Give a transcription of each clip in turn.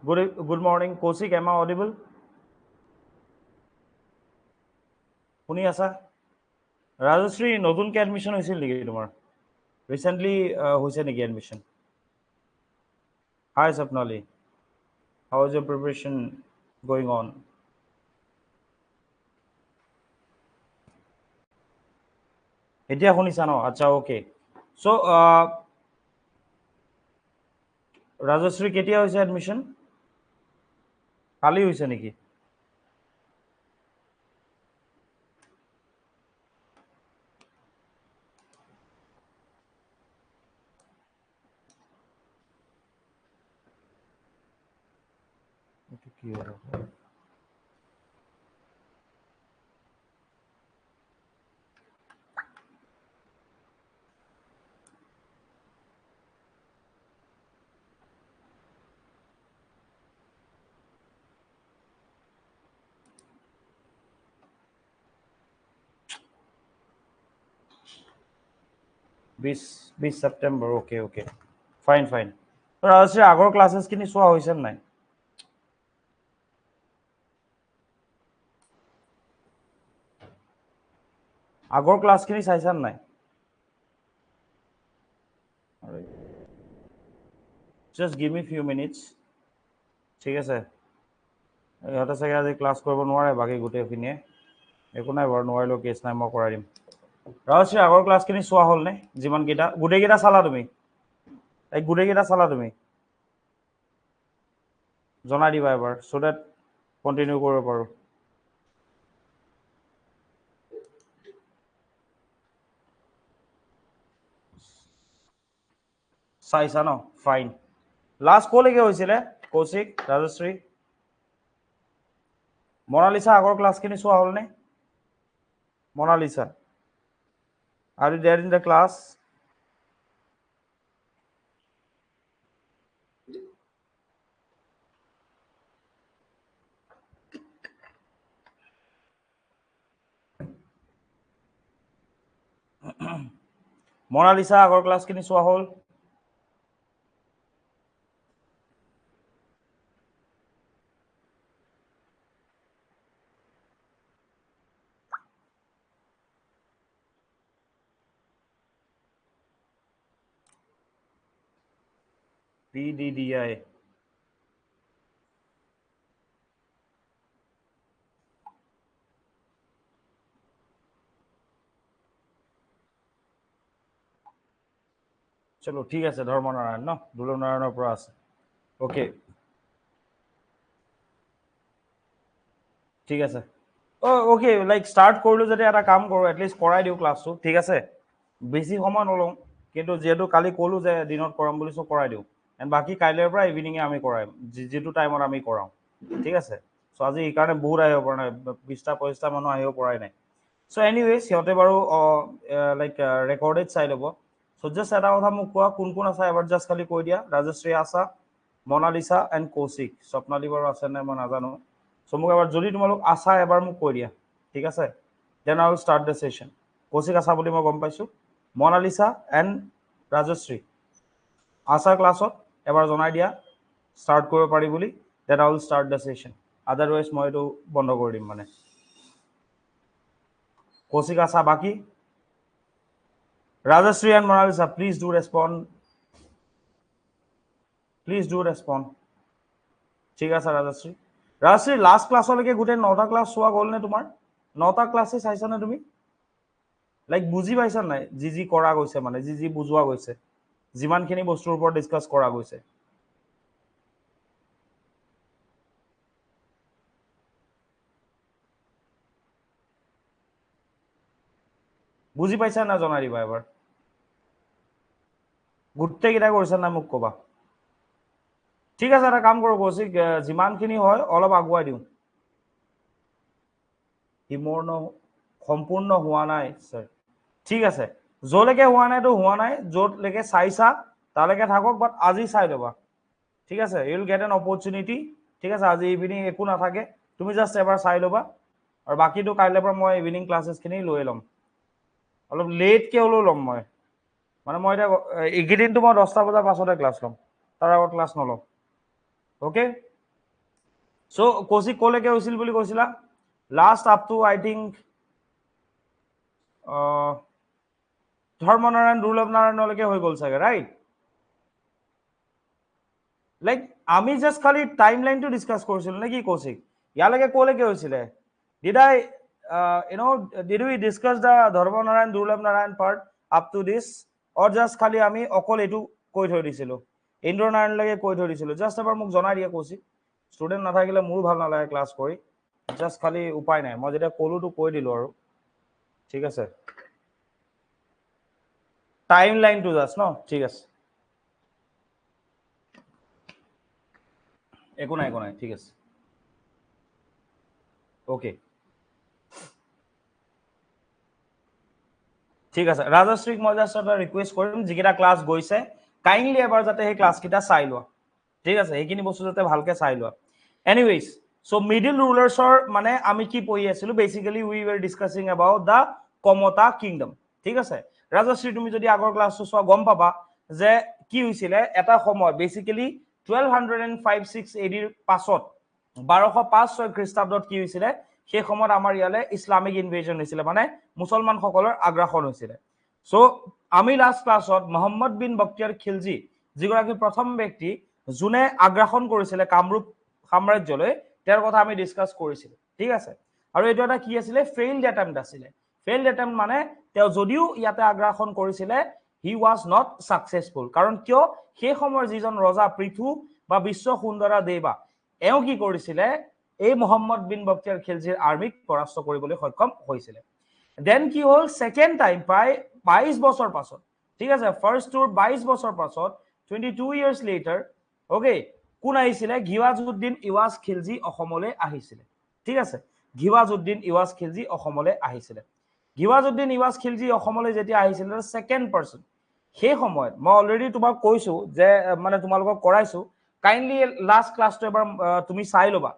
Good morning, Kosik. Am I audible? শুনি আছা? ৰাজশ্ৰী নতুনকৈ এডমিশ্যন হৈছিল নেকি তোমাৰ? ৰিচেণ্টলি হৈছে নেকি admission? Hi, Sapnali. How is your preparation going on? এতিয়া শুনিছা ন? আচ্ছা, অ'কে। চ' ৰাজশ্ৰী কেতিয়া হৈছে এডমিশ্যন? কালি হৈছে নেকি? এইটো কি হ'ল? 20 ছেপ্টেম্বৰ। অ'কে। ফাইন। ৰাজশ্ৰী আগৰ ক্লাছেছখিনি চোৱা হৈছে নাই? আগৰ ক্লাছখিনি চাইছা নাই? Just give me few minutes. ঠিক আছে, ইহঁতে চাগে আজি ক্লাছ কৰিব নোৱাৰে বাকী গোটেইখিনিয়ে। একো নাই বাৰু, নোৱাৰিলেও কেছ নাই, মই কৰাই দিম। ৰাজশ্ৰী আগৰ ক্লাছখিনি চোৱা হ'লনে? যিমানকেইটা গোটেইকেইটা চালা তুমি? গোটেইকেইটা চালা তুমি? জনাই দিবা এবাৰ চ' ডেট কণ্টিনিউ কৰিব পাৰোঁ। চাইছা ন? ফাইন। লাষ্ট ক'লৈকে হৈছিলে কৌশিক, ৰাজশ্ৰী? মনালিছা আগৰ ক্লাছখিনি চোৱা হ'লনে? Monalisa, are you there in the class? Monalisa আগৰ ক্লাছখিনি চোৱা হ'ল? PDDI চলো ঠিক আছে, ধৰ্মনাৰায়ণ ন, দুৰ্লনাৰায়ণৰ পৰা আছে। অ'কে, ঠিক আছে। অ'কে, লাইক ষ্টাৰ্ট কৰিলোঁ যদি এটা কাম কৰোঁ, এটলিষ্ট কৰাই দিওঁ ক্লাছটো, ঠিক আছে? বেছি সময় নলওঁ, কিন্তু যিহেতু কালি ক'লোঁ যে দিনত কৰাম বুলি, চ' কৰাই দিওঁ। এণ্ড বাকী কাইলৈৰ পৰা ইভিনিঙে আমি কৰাম, যিটো টাইমত আমি কৰাওঁ, ঠিক আছে? চ' আজি সেইকাৰণে বহুত আহিব পৰা নাই, 20-25টা মানুহ আহিব পৰাই নাই। চ' এনিৱেজ সিহঁতে বাৰু লাইক ৰেকৰ্ডেড চাই ল'ব। চ' জাষ্ট এটা কথা মোক কোৱা, কোন কোন আছা এবাৰ জাষ্ট খালি কৈ দিয়া। ৰাজশ্ৰী আছা, মনালিছা এণ্ড কৌশিক। স্বপ্নালী বাৰু আছে নাই মই নাজানো। চ' মোক এবাৰ যদি তোমালোক আছা এবাৰ মোক কৈ দিয়া, ঠিক আছে? Then I will start the session. Kaushik আছা বুলি মই গম পাইছোঁ। মনালিছা এণ্ড ৰাজশ্ৰী আছা ক্লাছত? এবাৰ জনাই দিয়া ষ্টাৰ্ট কৰিব পাৰি বুলি, then I will start the session. Otherwise মই এইটো বন্ধ কৰি দিম মানে। কৌশিক আছা বাকী? Rajashree and Monalisa, please do respond. Please do respond. ঠিক আছে ৰাজশ্ৰী। ৰাজশ্ৰী লাষ্ট ক্লাছলৈকে গোটেই 9টা ক্লাছ চোৱা গ'লনে তোমাৰ? 9টা ক্লাছে চাইছানে তুমি? লাইক বুজি পাইছা নাই যি কৰা গৈছে, মানে যি বুজোৱা গৈছে, যিমানখিনি বস্তুৰ ওপৰত ডিছকাছ কৰা গৈছে? বুজি পাইছা না? জনাই দিবা এবাৰ। গোটেইকেইটা কৰিছা নাই মোক ক'বা। ঠিক আছে, এটা কাম কৰোঁ কৌশিক, যিমানখিনি হয় অলপ আগুৱাই দিওঁ। সম্পূৰ্ণ হোৱা নাই ছাৰ। ঠিক আছে, য'লৈকে হোৱা নাইতো হোৱা নাই, য'তলৈকে চাইছা তালৈকে থাকক, বাট আজি চাই ল'বা, ঠিক আছে? You will get an opportunity, ঠিক আছে? আজি ইভিনিং একো নাথাকে, তুমি জাষ্ট এবাৰ চাই ল'বা, আৰু বাকীটো কাইলৈৰ পৰা মই ইভিনিং ক্লাছেছখিনি লৈ ল'ম, অলপ লেটকৈ হ'লেও ল'ম মই। মানে মই এতিয়া এইকেইদিনটো মই 10টা বজাৰ পাছতে ক্লাছ ল'ম, তাৰ আগত ক্লাছ নলওঁ। অ'কে, সো কৌশিক কলৈকে হৈছিল বুলি কৈছিলা last up to I think Dharmanarayan দুৰ্লভনাৰায়ণলৈকে হৈ গ'ল চাগে ৰাইট লাইক আমি জাষ্ট খালি টাইম লাইনটো ডিছকাছ কৰিছিলো নে কি কৌশিক ইয়ালৈকে কলৈকে হৈছিলে did I did we discuss the Dharmanarayan Durlabhnarayan part up to this or just খালি আমি অকল এইটো কৈ থৈ দিছিলো ইন্দ্ৰনাৰায়ণলৈকে কৈ থৈ দিছিলো জাষ্ট এবাৰ মোক জনাই দিয়ে কৌশিক ষ্টুডেণ্ট নাথাকিলে মোৰো ভাল নালাগে ক্লাছ কৰি জাষ্ট খালি উপায় নাই মই যেতিয়া ক'লোতো কৈ দিলো আৰু ঠিক আছে টাইম লাইনটো জাষ্ট ন ঠিক আছে একো নাই ঠিক আছে ওকে ঠিক আছে ৰাজশ্ৰীক মই জাষ্ট এটা ৰিকুৱেষ্ট কৰিম যিকেইটা ক্লাছ গৈছে কাইণ্ডলি এবাৰ যাতে সেই ক্লাছকেইটা চাই লোৱা ঠিক আছে সেইখিনি বস্তু যাতে ভালকে চাই লোৱা এনিৱেজ সো মিডিল ৰুলাৰ্ছৰ মানে আমি কি পঢ়ি আছিলো basically we war discussing about da Kamata kingdom ঠিক আছে ৰাজশ্ৰী তুমি যদি আগৰ ক্লাছটো চোৱা গম পাবা যে কি হৈছিলে এটা সময় বেসিক্যালি 1205-6 এডিৰ পাছত 1205-6 খ্ৰীষ্টাব্দত কি হৈছিলে সেই সময়ত আমাৰ ইয়ালে ইসলামিক ইনভেজন হৈছিলে মানে মুছলমান সকলৰ আগ্ৰাসন হৈছিলে সো আমি লাষ্ট ক্লাছত মোহাম্মদ বিন বখতিয়াৰ খিলজি যিগৰাকী প্ৰথম ব্যক্তি যোনে আগ্ৰাসন কৰিছিলে কামৰূপ সাম্ৰাজ্যলৈ তেওঁৰ কথা আমি ডিসকাস কৰিছিলো ঠিক আছে আৰু এটো এটা কি আছিল ফেইলড অ্যাটেম্প্ট আছিল ফেইলড অ্যাটেম্প্ট মানে তেওঁ যদিও ইয়াতে আগ্ৰাসন কৰিছিলে হি ওয়াজ নট সাকসেসফুল কাৰণ কিয় সেই সময়ৰ যিজন ৰজা পৃথু বা বিশ্ব সুন্দৰা দেৱা এও কি কৰিছিলে এই মোহাম্মদ বিন বখতিয়াৰ খিলজিৰ আৰ্মিক পৰাস্ত কৰিবলৈ সক্ষম হৈছিলে দেন কি হল সেকেন্ড টাইম প্ৰায় 22 বছৰ পাছত ঠিক আছে ফাৰ্স্ট টুৰ 22 বছৰ পাছত 22 ইয়াৰ্স লেটাৰ ওকে কোন আহিছিলে ঘিৱাজউদ্দিন ইৱাজ খিলজি অসমলৈ আহিছিলে ঠিক আছে ঘিৱাজউদ্দিন ইৱাজ খিলজি অসমলৈ আহিছিলে ঘিৱাজউদ্দিন ইৱাজ খিলজি অসমলৈ যেতিয়া আহিছিল সেকেন্ড পাৰসন সেই সময়ত মই অলৰেডি তোমাক কৈছো যে মানে তোমালোকক কৰাইছো কাইন্ডলি লাষ্ট ক্লাছটো এবাৰ তুমি চাই লবা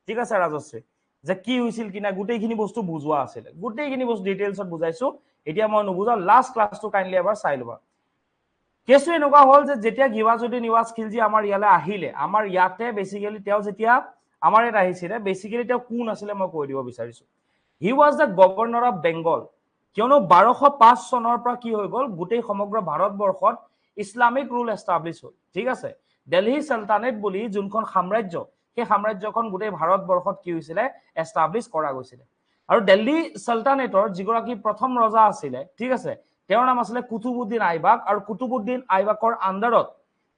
ঠিক আছে ৰাজশ্ৰী যে কি হৈছিল কিনা গোটেইখিনি বস্তু বুজোৱা আছিল গোটেইখিনি বস্তু ডিটেইলছত বুজাইছো এতিয়া মই নুবুজাও লাষ্ট ক্লাছটো কাইন্ডলি এবাৰ চাই লবা কেছটো এনেকুৱা হল যে যেতিয়া ঘিৱাজউদ্দিন ইৱাজ খিলজি আমাৰ ইয়ালে আহিলে আমাৰ ইয়াতে বেসিক্যালি তেওঁ যেতিয়া আমাৰ ইয়াত আহিছিলে বেসিক্যালি তেওঁ কোন আছিল মই কৈ দিব বিচাৰিছো he was the governor of Bengal কিয়নো 1205 চনৰ পৰা কি হৈ গল গোটেই সমগ্ৰ ভাৰতবৰ্ষত ইসলামিক ৰুল এস্টাব্লিশ হল ঠিক আছে দিল্লী সালতানেট বুলি যোনখন সাম্ৰাজ্য সেই সাম্ৰাজ্যখন গোটেই ভাৰতবৰ্ষত কি হৈছিলে এস্টাব্লিশ কৰা গৈছিল আৰু দিল্লী সালতানেটৰ যিগৰাকী প্ৰথম ৰজা আছিল ঠিক আছে তেওঁৰ নাম আছিল কুতুবউদ্দিন আইবাক আৰু কুতুবউদ্দিন আইবাকৰ আন্ডাৰত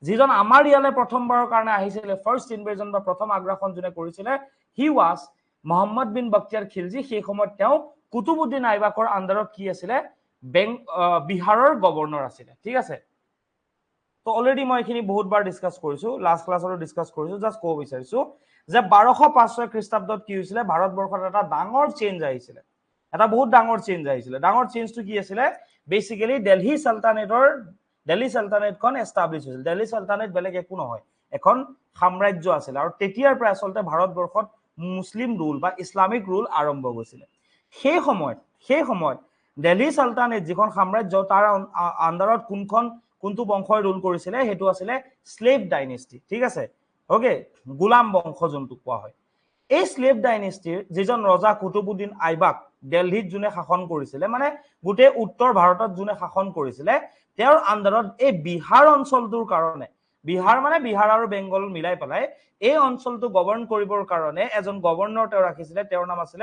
যিজন আমাৰ ইয়ালে প্ৰথমবাৰৰ কাৰণে আহিছিল ফাৰ্স্ট ইনভেজন বা প্ৰথম আগ্ৰাসন যোনে কৰিছিল হি ওয়াজ মোহাম্মদ বিন বখতিয়াৰ খিলজি সেই সময়ত তেওঁ কুতুবউদ্দিন আইবাকৰ আন্ডাৰত কি আছিল বিহাৰৰ গভৰ্ণৰ আছিল ঠিক আছে তো অলৰেডি মই এখিনি বহুতবাৰ ডিসকাস কৰিছো লাষ্ট ক্লাছৰো ডিসকাস কৰিছো জাস্ট কব বিচাৰিছো যে 1205 খ্ৰীষ্টাব্দত কি হৈছিল ভাৰতবৰ্ষত এটা ডাঙৰ চেঞ্জ আহিছিল এটা বহুত ডাঙৰ চেঞ্জ আহিছিল ডাঙৰ চেঞ্জটো কি আছিল বেসিক্যালি দিল্লী সালতানেটখন এস্টাব্লিশ হৈছিল দিল্লী সালতানেট বেলেগ একো নহয় এখন সাম্ৰাজ্য আছিল আৰু তেতিয়াৰ পৰা আসলতে ভাৰতবৰ্ষত মুসলিম ৰুল বা ইসলামিক ৰুল আৰম্ভ হৈছিল সেই সময়ত দিল্লী সালতানেট যিখন সাম্ৰাজ্য তাৰ আন্ডাৰত কোনটো বংশই ৰুল কৰিছিল হেতু আছিল স্লেভ ডাইনেষ্টি ঠিক আছে ওকে গোলাম বংশ যোনটো কোৱা হয় এই স্লেভ ডাইনেষ্টিৰ যিজন ৰজা কুতুবউদ্দিন আইবাক দিল্লীত যোনে শাসন কৰিছিল মানে গোটেই উত্তৰ ভাৰতত যোনে শাসন কৰিছিল তেওঁৰ আন্ডাৰত এই বিহাৰ অঞ্চলটোৰ কাৰণে বিহাৰ মানে বিহাৰ আৰু বেংগল মিলাই পেলাই এই অঞ্চলটো গভৰ্ণ কৰিবৰ কাৰণে এজন গভৰ্ণৰ তেওঁ ৰাখিছিল তেওঁৰ নাম আছিল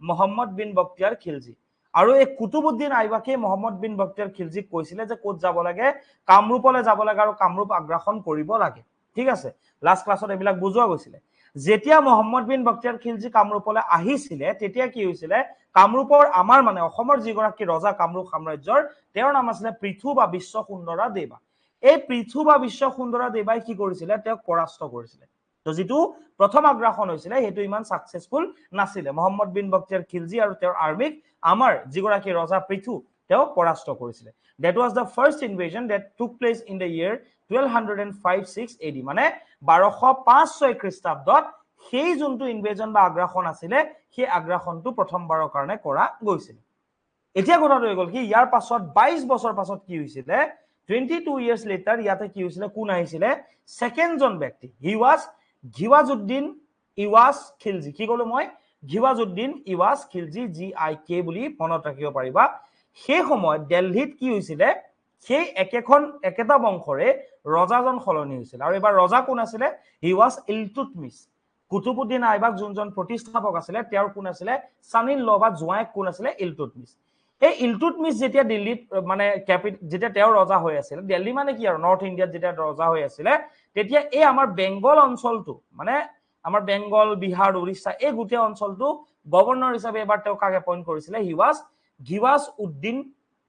মোহাম্মদ বিন বখতিয়াৰ খিলজি আৰু এই কুতুবউদ্দিন আইবাকে মোহাম্মদ বিন বখতিয়াৰ খিলজিক কৈছিল যে ক'ত যাব লাগে কামৰূপলৈ যাব লাগে আৰু কামৰূপ আগ্ৰাসন কৰিব লাগে ঠিক আছে লাষ্ট ক্লাছত এবিলাক বুজোৱা গৈছিল যেতিয়া মোহাম্মদ বিন বখতিয়াৰ খিলজি কামৰূপলৈ আহিছিল তেতিয়া কি হৈছিল কামৰূপৰ আমাৰ মানে অসমৰ যিগৰাকী ৰজা কামৰূপ সাম্ৰাজ্যৰ তেওঁৰ নাম আছিল পৃথু বা বিশ্ব সুন্দৰা দেৱা এই পৃথু বা বিশ্ব সুন্দৰা দেৱাই কি কৰিছিল তেওঁক পৰাস্ত কৰিছিল তো যেটো প্ৰথম আগ্ৰাসন হৈছিল হেতু ইমান সাকসেসফুল নাছিল মোহাম্মদ বিন বখতিয়াৰ খিলজি আৰু তেওঁৰ আৰ্মিক আমাৰ যিগৰাকী ৰজা পৃথু তেওঁ পৰাস্ত কৰিছিল that was the first invasion that took place in the year 1205-6 AD মানে 1205-6 খ্ৰীষ্টাব্দত সেই যোনটো ইনভেজন বা আগ্ৰাসন আছিল সেই আগ্ৰাসনটো প্ৰথমবাৰৰ কাৰণে কৰা গৈছিল এতিয়া কথাটো হৈ গল কি ইয়াৰ পাছত 22 বছৰ পাছত কি হৈছিল 22 years later ইয়াতে কি হৈছিল কোন আহিছিল সেকেন্ড জন ব্যক্তি হি ওয়াজ ঘিৱাজউদ্দিন ইৱাজ খিলজি কি কলো মই ঘিৱাজউদ্দিন ইৱাজ খিলজি GIK বুলি মনত ৰাখিব পাৰিবা সেই সময়ত দিল্লীত কি হৈছিলে সেই একেটা বংশৰে ৰজাজন সলনি হৈছিল আৰু এবাৰ ৰজা কোন আছিলে হি ওয়াজ ইলতুতমিছ কুতুবুদ্দিন আইবাক যোনজন প্ৰতিষ্ঠাপক আছিলে তেওঁৰ কোন আছিলে সানিন ল বা জোৱায়েক কোন আছিলে ইলতুতমিছ এই ইলতুতমিছ যেতিয়া দিল্লীত মানে যেতিয়া তেওঁৰ ৰজা হৈ আছিল দিল্লী মানে কি আৰু নৰ্থ ইণ্ডিয়াত যেতিয়া ৰজা হৈ আছিল তেতিয়া এই আমাৰ বেংগল অঞ্চলটো মানে আমাৰ বেংগল বিহাৰ উৰিষ্যা এই গোটেই অঞ্চলটো গভৰ্ণৰ হিচাপে এবাৰ তেওঁ কাক এপইণ্ট কৰিছিলে হি ওয়াজ ঘিৱাজউদ্দিন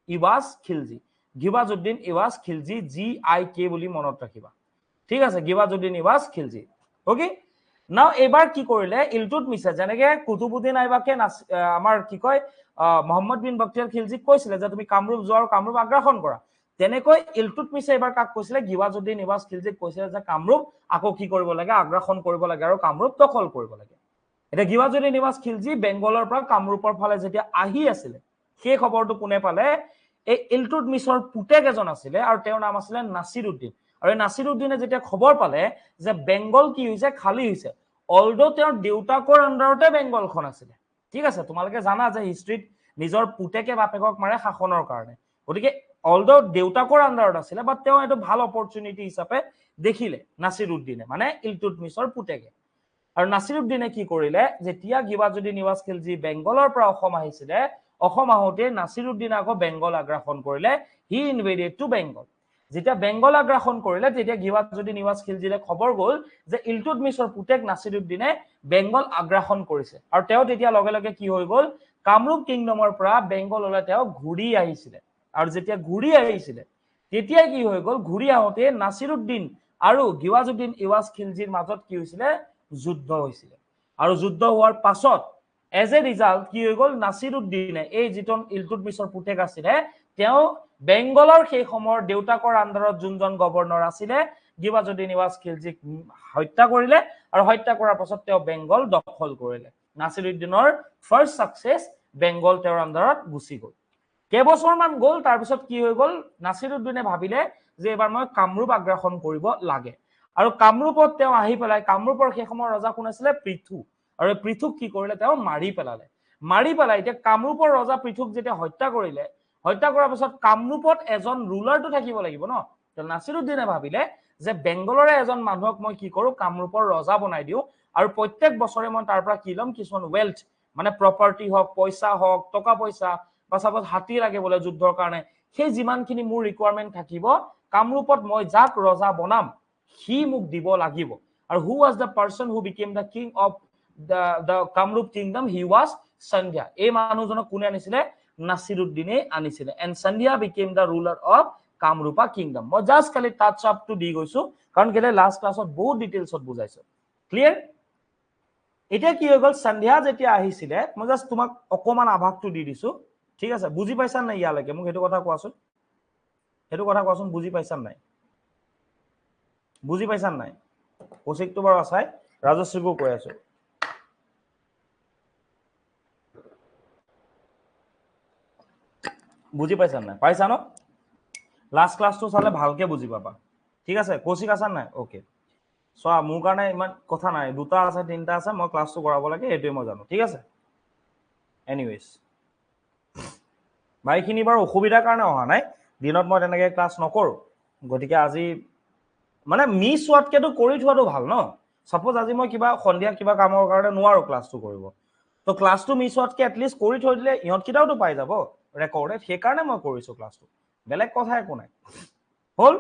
ইৱাজ খিলজি ঘিৱাজউদ্দিন ইৱাজ খিলজি GIK বুলি মনত ৰাখিবা ঠিক আছে ঘিৱাজউদ্দিন ইৱাজ খিলজি ওকে নাও এবাৰ কি কৰিলে ইলতুতমিছে যেনেকে কুতুবুদ্দিন আইবাকে আমাৰ কি কয় মোহাম্মদ বিন বখতিয়াৰ খিলজিক কৈছিলে যে তুমি কামৰূপ যোৱা আৰু কামৰূপ আগ্ৰাসন কৰা তেনেকৈ ইলতুতমিছে এবাৰ কাক কৈছিলে ঘিৱাজউদ্দিন ইৱাজ খিলজিক কৈছিলে যে কামৰূপ আকৌ কি কৰিব লাগে আগ্ৰাসন কৰিব লাগে আৰু কামৰূপ দখল কৰিব লাগে এটা ঘিৱাজউদ্দিন ইৱাজ খিলজি বেংগলৰ পৰা কামৰূপৰ ফালে যেতিয়া আহি আছিল সেই খবৰটো কোনে পালে এই ইলতুতমিছৰ পুতেক এজন আছিল আৰু তেওঁৰ নাম আছিল নাছিৰুদ্দিন আৰু নাছিৰুদ্দিনে যেতিয়া খবৰ পালে যে বেংগল কি হৈছে খালি হৈছে অলদো তেওঁৰ দেউতাকৰ আন্ডাৰতে বেংগলখন আছিল ঠিক আছে তোমালোকে জানা যে হিষ্ট্ৰীত নিজৰ পুতেকে বাপেকক মাৰে শাসনৰ কাৰণে গতিকে অলদো দেউতাকৰ আন্ডাৰত আছিল বাট তেওঁ এটা ভাল অপৰচুনিটি হিচাপে দেখিলে নাছিৰুদ্দিনে মানে ইলতুতমিছৰ পুতেকে আৰু নাছিৰুদ্দিনে কি কৰিলে যেতিয়া ঘিৱাজউদ্দিন ইৱাজ খিলজি বেংগলৰ পৰা অসম আহিছিলে অসম আহোতে নাছিৰুদ্দিন আকৌ বেংগল আগ্ৰাসন কৰিলে হি ইনভেডেড টু বেংগল যেতিয়া বেংগল আগ্ৰাসন কৰিলে তেতিয়া ঘিৱাজউদ্দিন ইৱাজ খিলজিলে খবৰ গল যে ইলতুতমিছৰ পুতেক নাছিৰুদ্দিনে বেংগল আগ্ৰাসন কৰিছে আৰু তেওঁ তেতিয়া লগে লগে কি হৈ গল কামৰূপ কিংডমৰ পৰা বেংগললৈ তেওঁ ঘূৰি আহিছিলে আৰু যেতিয়া ঘূৰি আহিছিলে তেতিয়া কি হৈ গল ঘূৰি আহোতে নাছিৰুদ্দিন আৰু ঘিৱাজউদ্দিন ইৱাজ খিলজিৰ মাজত কি হৈছিলে যুদ্ধ হৈছিলে আৰু যুদ্ধ হোৱাৰ পাছত এজ এ ৰিজাল্ট কি হৈ গল নাছিৰুদ্দিনে এই যিজন ইলতুতমিছৰ পুতেক আছিলে তেওঁ বেংগলৰ সেই সময়ৰ দেউতাকৰ আন্ডাৰত যোনজন গভৰ্ণৰ আছিলে ঘিৱাজউদ্দিন ইৱাজ খিলজিক হত্যা কৰিলে আৰু হত্যা কৰাৰ পাছত তেওঁ বেংগল দখল কৰিলে নাছিৰুদ্দিনৰ ফাৰ্ষ্ট সাকসেস বেংগল তেওঁৰ আন্ডাৰত গুচি গল কেইবছৰমান গল তাৰ পিছত কি হৈ গল নাছিৰুদ্দিনে ভাবিলে যে এবাৰ মই কামৰূপ আগ্ৰাসন কৰিব লাগে আৰু কামৰূপত তেওঁ আহি পেলাই কামৰূপৰ সেই সময়ৰ ৰজা কোন আছিলে পৃথু আৰু পৃথুক কি কৰিলে তেওঁ মাৰি পেলাই এতিয়া কামৰূপৰ ৰজা পৃথুক যেতিয়া হত্যা কৰিলে হত্যা কৰাৰ পাছত কামৰূপত এজন ৰুলাৰটো থাকিব লাগিব ন নাছিৰুদ্দিনে ভাবিলে যে বেংগলৰে এজন মানুহক মই কি কৰো কামৰূপৰ ৰজা বনাই দিও আৰু প্ৰত্যেক বছৰে মই তাৰ পৰা কি লম কিছুমান ৱেলথ মানে প্ৰপাৰ্টি হওক পইচা হওক টকা পইচা বা সাপোজ হাতী লাগে বলে যুদ্ধৰ কাৰণে সেই যিমানখিনি মোৰ ৰিকুৱাৰমেন্ট থাকিব কামৰূপত মই যাক ৰজা বনাম হি মোক দিব লাগিব আৰু who was the person who became the king of the Kamrup kingdom he was Sandhya এই মানুহজনক কোনে আনিছিলে নাছিৰুদ্দিনে আনিছিলে and Sandhya became the ruler of Kamrupa kingdom মই জাস্ট খালি টাচ আপটো দি গৈছো কাৰণ কেলে লাষ্ট ক্লাছত বহুত ডিটেইলছত বুজাইছো ক্লিয়াৰ এতিয়া কি হৈ গল সন্ধ্যা যেতিয়া আহিছিলে মই জাস্ট তোমাক অকমান আভাসটো দি দিছো ঠিক আছে বুজি পাইছা নাই ইয়ালৈকে মোক সেইটো কথা কোৱাচোন বুজি পাইছা নাই কৌশিকটো বাৰু আছাই ৰাজশ্ৰীকো কৈ আছো বুজি পাইছা নাই পাইছা ন লাষ্ট ক্লাছটো চালে ভালকে বুজি পাবা ঠিক আছে কৌশিক আছা নাই ওকে চোৱা মোৰ কাৰণে ইমান কথা নাই দুটা আছে তিনটা আছে মই ক্লাছটো কৰাব লাগে এইটোৱে মই জানো ঠিক আছে এনিৱেজ বাইখিনি বাৰু অসুবিধাৰ কাৰণে অহা নাই দিনত মই তেনেকৈ ক্লাছ নকৰো গতিকে আজি মানে মিছ হোৱাতকেতো কৰি থোৱাটো ভাল ন সাপোজ আজি মই কিবা সন্ধিয়া কিবা কামৰ কাৰণে নোৱাৰো ক্লাছটো কৰিব তো ক্লাছটো মিছ হোৱাতকে এটলিষ্ট কৰি থৈ দিলে ইহঁতকেইটাওতো পাই যাব ৰেকৰ্ডেড সেইকাৰণে মই কৰিছো ক্লাছটো বেলেগ কথা একো নাই হল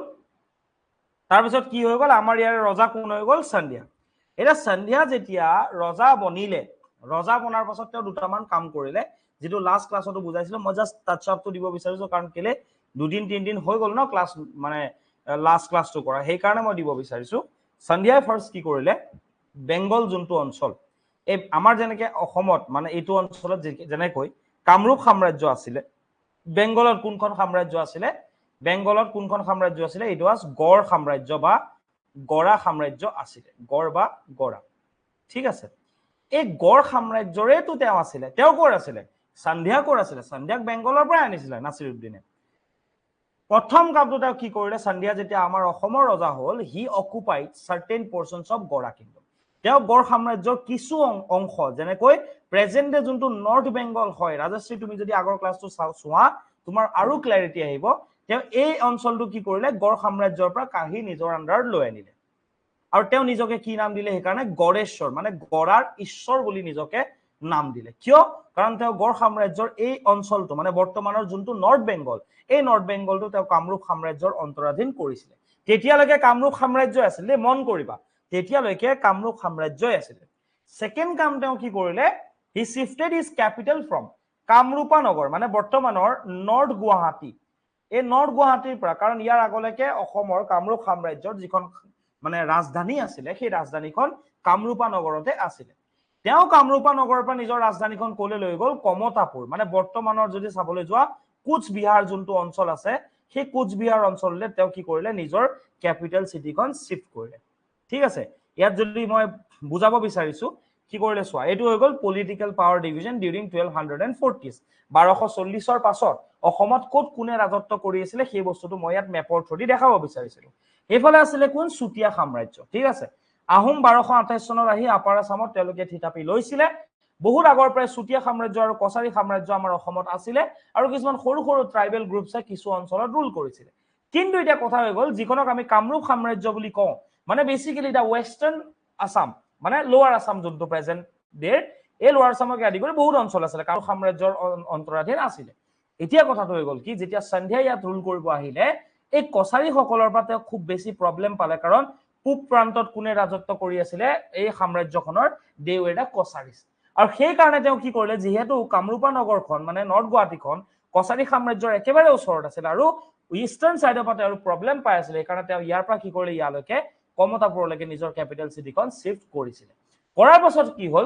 তাৰপিছত কি হৈ গল আমাৰ ইয়াৰ ৰজা কোন হৈ গল সন্ধ্যা এটা সন্ধ্যা যেতিয়া ৰজা বনিলে ৰজা বনাৰ পাছত তেওঁ দুটামান কাম কৰিলে যেটো লাষ্ট ক্লাছতো বুজাইছিল মই জাস্ট টাচ আপটো দিব বিচাৰিছো কাৰণ কেলে দুদিন তিনদিন হৈ গল ন ক্লাছ মানে লাষ্ট ক্লাছটো কৰা সেই কাৰণে মই দিব বিচাৰিছো সন্ধ্যাই ফাৰ্স্ট কি কৰিলে বেংগল যোনটো অঞ্চল এই আমাৰ যেনেকে অসমত মানে এইটো অঞ্চলত যেনেকৈ কামৰূপ সাম্ৰাজ্য আছিল বেংগলত কোনখন সাম্ৰাজ্য আছিল বেংগলত কোনখন সাম্ৰাজ্য আছিল ইট ওয়াজ গড় সাম্ৰাজ্য বা গড়া সাম্ৰাজ্য আছিল গড় বা গড়া ঠিক আছে এই গড় সাম্ৰাজ্যৰেটো তেওঁ আছিল তেওঁ কৰ আছিল সন্ধ্যা কৰ আছিল সন্ধ্যাক বেংগলৰ পৰা আনিছিল নাছিৰুদ্দিনে প্ৰথম কামটো তেওঁ কি কৰিলে সন্ধ্যা যেতিয়া আমাৰ অসমৰ ৰজা হল হি অকুপাইড সাৰ্টেন পোৰশনস অফ গড়া কিংডম তেওঁ গড় সাম্ৰাজ্যৰ কিছু অংশ যেনেকৈ প্ৰেজেন্ট ডে যোনটো নৰ্থ বেংগল হয় ৰাজশ্ৰী তুমি যদি আগৰ ক্লাছটো চোৱা তোমাৰ আৰু ক্লাৰিটি আহিব তেওঁ এই অঞ্চলটো কি কৰিলে গড় সাম্ৰাজ্যৰ পৰা কাঢ়ি নিজৰ আন্ডাৰত লৈ আনিলে আৰু তেওঁ নিজকে কি নাম দিলে সেইকাৰণে গড়েশ্বৰ মানে গড়াৰ ঈশ্বৰ বুলি নিজকে নাম দিলে কিয় কাৰণ তেওঁ গড় সাম্ৰাজ্যৰ এই অঞ্চলটো মানে বৰ্তমানৰ যোনটো নৰ্থ বেংগল এই নৰ্থ বেংগলটো তেওঁ কামৰূপ সাম্ৰাজ্যৰ অন্তৰাধীন কৰিছিলে তেতিয়ালৈকে কামৰূপ সাম্ৰাজ্য আছিল দেই মন কৰিবা তেতিয়ালৈকে কামৰূপ সাম্ৰাজ্যই আছিল সেকেন্ড কাম তেওঁ কি কৰিলে he shifted his capital from Kamrupa Nagar মানে বৰ্তমানৰ নৰ্থ গুৱাহাটী এই নৰ্থ গুৱাহাটীৰ পৰা কাৰণ ইয়াৰ আগলৈকে অসমৰ কামৰূপ সাম্ৰাজ্যৰ যিখন মানে ৰাজধানী আছিল সেই ৰাজধানীখন কামৰূপা নগৰতে আছিল তেওঁ কামৰূপা নগৰৰ পৰা নিজৰ ৰাজধানীখন কলে লৈ গল কমতাপুৰ মানে বৰ্তমানৰ যদি চাবলৈ যোৱা কোচবিহাৰ যোনটো অঞ্চল আছে সেই কোচবিহাৰ অঞ্চললৈ তেওঁ কি কৰিলে নিজৰ ক্যাপিটেল সিটিখন শিফট কৰিলে ঠিক আছে ইয়াত যদি মই বুজাব বিচাৰিছো কি কৰিলে চোৱা এটো হৈ গল political power division during 1240s 1240 ৰ পাছত অসমত কোট কোনে ৰাজত্ব কৰি আছিল সেই বস্তুটো মই ইয়াত মেপৰ থ্ৰুদি দেখাব বিচাৰিছিলো এইফালে আছিল কোন চুতীয়া সাম্ৰাজ্য ঠিক আছে আহোম 1228 চনত আহি আপাৰ আসামত তেওঁলোকে থিতাপি লৈছিলে বহুত আগৰ পৰাই চুতীয়া সাম্ৰাজ্য আৰু কছাৰী সাম্ৰাজ্য আমাৰ অসমত আছিলে আৰু কিছুমান সৰু সৰু ট্ৰাইবেল গ্ৰুপছে কিছু অঞ্চলত ৰুল কৰিছিল কিন্তু এটা কথা হৈ গল যিখনক আমি কামৰূপ সাম্ৰাজ্য বুলি কওঁ মানে বেসিক্যালি দা ওয়েস্টাৰ্ন আসাম মানে লোৱাৰ আসাম যোনটো প্ৰেজেন্ট ডে এই লোৱাৰ আসামকে আদি কৰি বহুত অঞ্চল আছিল কামৰূপ সাম্ৰাজ্যৰ অন্তৰাধীন আছিল এতিয়া কথাটো হৈ গল কি যেতিয়া সন্ধিয়া ইয়াত ৰুল কৰিব আহিলে এই কছাৰী সকলৰ পৰা তেওঁ খুব বেছি প্ৰবলেম পালে কাৰণ পূব প্ৰান্তত কোনে ৰাজত্ব কৰি আছিল এই সাম্ৰাজ্যখনৰ দে ওয়াৰ দা কছাৰীজ আৰু সেই কাৰণে তেওঁ কি কৰিলে যেহেতু কামৰূপা নগৰখন মানে নৰ্থ গুৱাহাটীখন কছাৰী সাম্ৰাজ্যৰ একেবাৰে ওচৰত আছিল আৰু ইষ্টাৰ্ণ সাইডৰ পৰা তেওঁ প্ৰবলেম পাই আছিল সেইকাৰণে তেওঁ ইয়াৰ পৰা কি কৰিলে ইয়ালৈকে কমতাপুৰলৈকে নিজৰ ক্যাপিটেল সিটিখন শিফট কৰিছিল কৰাৰ পাছত কি হল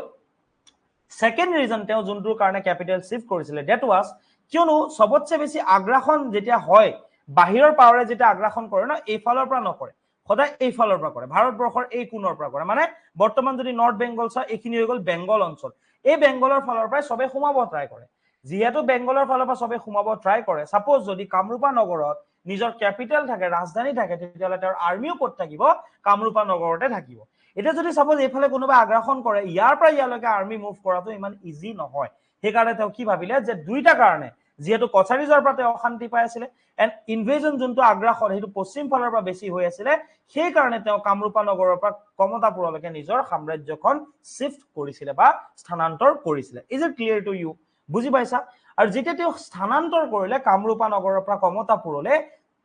সেকেন্ড ৰিজন তেওঁ যোনটোৰ কাৰণে ক্যাপিটেল শিফট কৰিছিল দ্যাট ওয়াজ কিয়নো সবতছে বেছি আগ্ৰাসন যেতিয়া হয় বাহিৰৰ পাৱাৰে যেতিয়া আগ্ৰাসন কৰে ন এইফালৰ পৰা নকৰে সদায় এইফালৰ পৰা কৰে ভাৰতবৰ্ষৰ এই কোণৰ পৰা কৰে মানে বৰ্তমান যদি নৰ্থ বেংগল চাই এইখিনি হৈ গল বেংগল অঞ্চল এই বেংগলৰ ফালৰ পৰা সবে সোমাব ট্ৰাই কৰে যেহেতু বেংগলৰ ফালৰ পৰা সবে সোমাব ট্ৰাই কৰে সাপোজ যদি কামৰূপা নগৰত নিজৰ ক্যাপিটেল থাকে ৰাজধানী থাকে তেতিয়ালে তেওঁৰ আৰ্মিও ক'ত থাকিব কামৰূপা নগৰতে থাকিব এটা যদি সাপোজ এইফালে কোনোবা আগ্ৰাসন কৰে ইয়াৰ পৰা ইয়ালৈকে আৰ্মি মুভ কৰাটো ইমান ইজি নহয় সেইকাৰণে তেওঁ কি ভাবিলে যে দুইটা কাৰণে যেহেতু কছাৰীজৰ পৰা তেওঁ অশান্তি পাই আছিল এণ্ড ইনভেজন যোনটো আগ্ৰাসন সেইটো পশ্চিম ফালৰ পৰা বেছি হৈ আছিল সেই কাৰণে তেওঁ কামৰূপা নগৰৰ পৰা কমতাপুৰলৈকে নিজৰ সাম্ৰাজ্যখন শিফট কৰিছিল বা স্থানান্তৰ কৰিছিল is it clear to you বুজি পাইছা আৰু যেতিয়া তেওঁ স্থানান্তৰ কৰিলে কামৰূপা নগৰৰ পৰা কমতাপুৰলৈ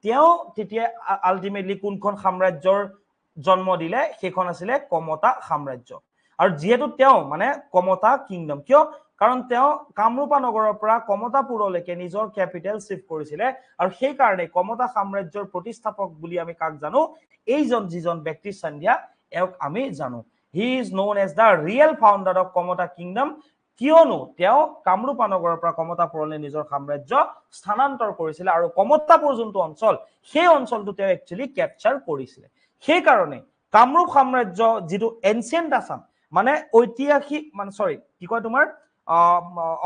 তেওঁ তেতিয়া আলটিমেটলি কোনখন সাম্ৰাজ্যৰ জন্ম দিলে সেইখন আছিল কমতা সাম্ৰাজ্য আৰু যেহেতু তেওঁ মানে কমতা কিংডম কিয় কাৰণ তেওঁ কামৰূপা নগৰৰ পৰা কমতাপুৰলৈকে নিজৰ ক্যাপিটেল শিফট কৰিছিল আৰু সেই কাৰণে কমতা সাম্ৰাজ্যৰ প্ৰতিষ্ঠাপক বুলি আমি কাক জানো এইজন যিজন ব্যক্তি সন্ধিয়া এওক আমি জানো he is known as the real founder of Kamata kingdom কিয়নো তেওঁ কামৰূপা নগৰৰ পৰা কমতাপুৰলৈ নিজৰ সাম্ৰাজ্য স্থানান্তৰ কৰিছিল আৰু কমতাপুৰ যোনটো অঞ্চল সেই অঞ্চলটো তেওঁ একচুয়ালি ক্যাপচাৰ কৰিছিল সেই কাৰণে কামৰূপ সাম্ৰাজ্য যেটো এনচিয়েন্ট আসাম মানে ঐতিহাসিক মানে সৰি কি কয় তোমাৰ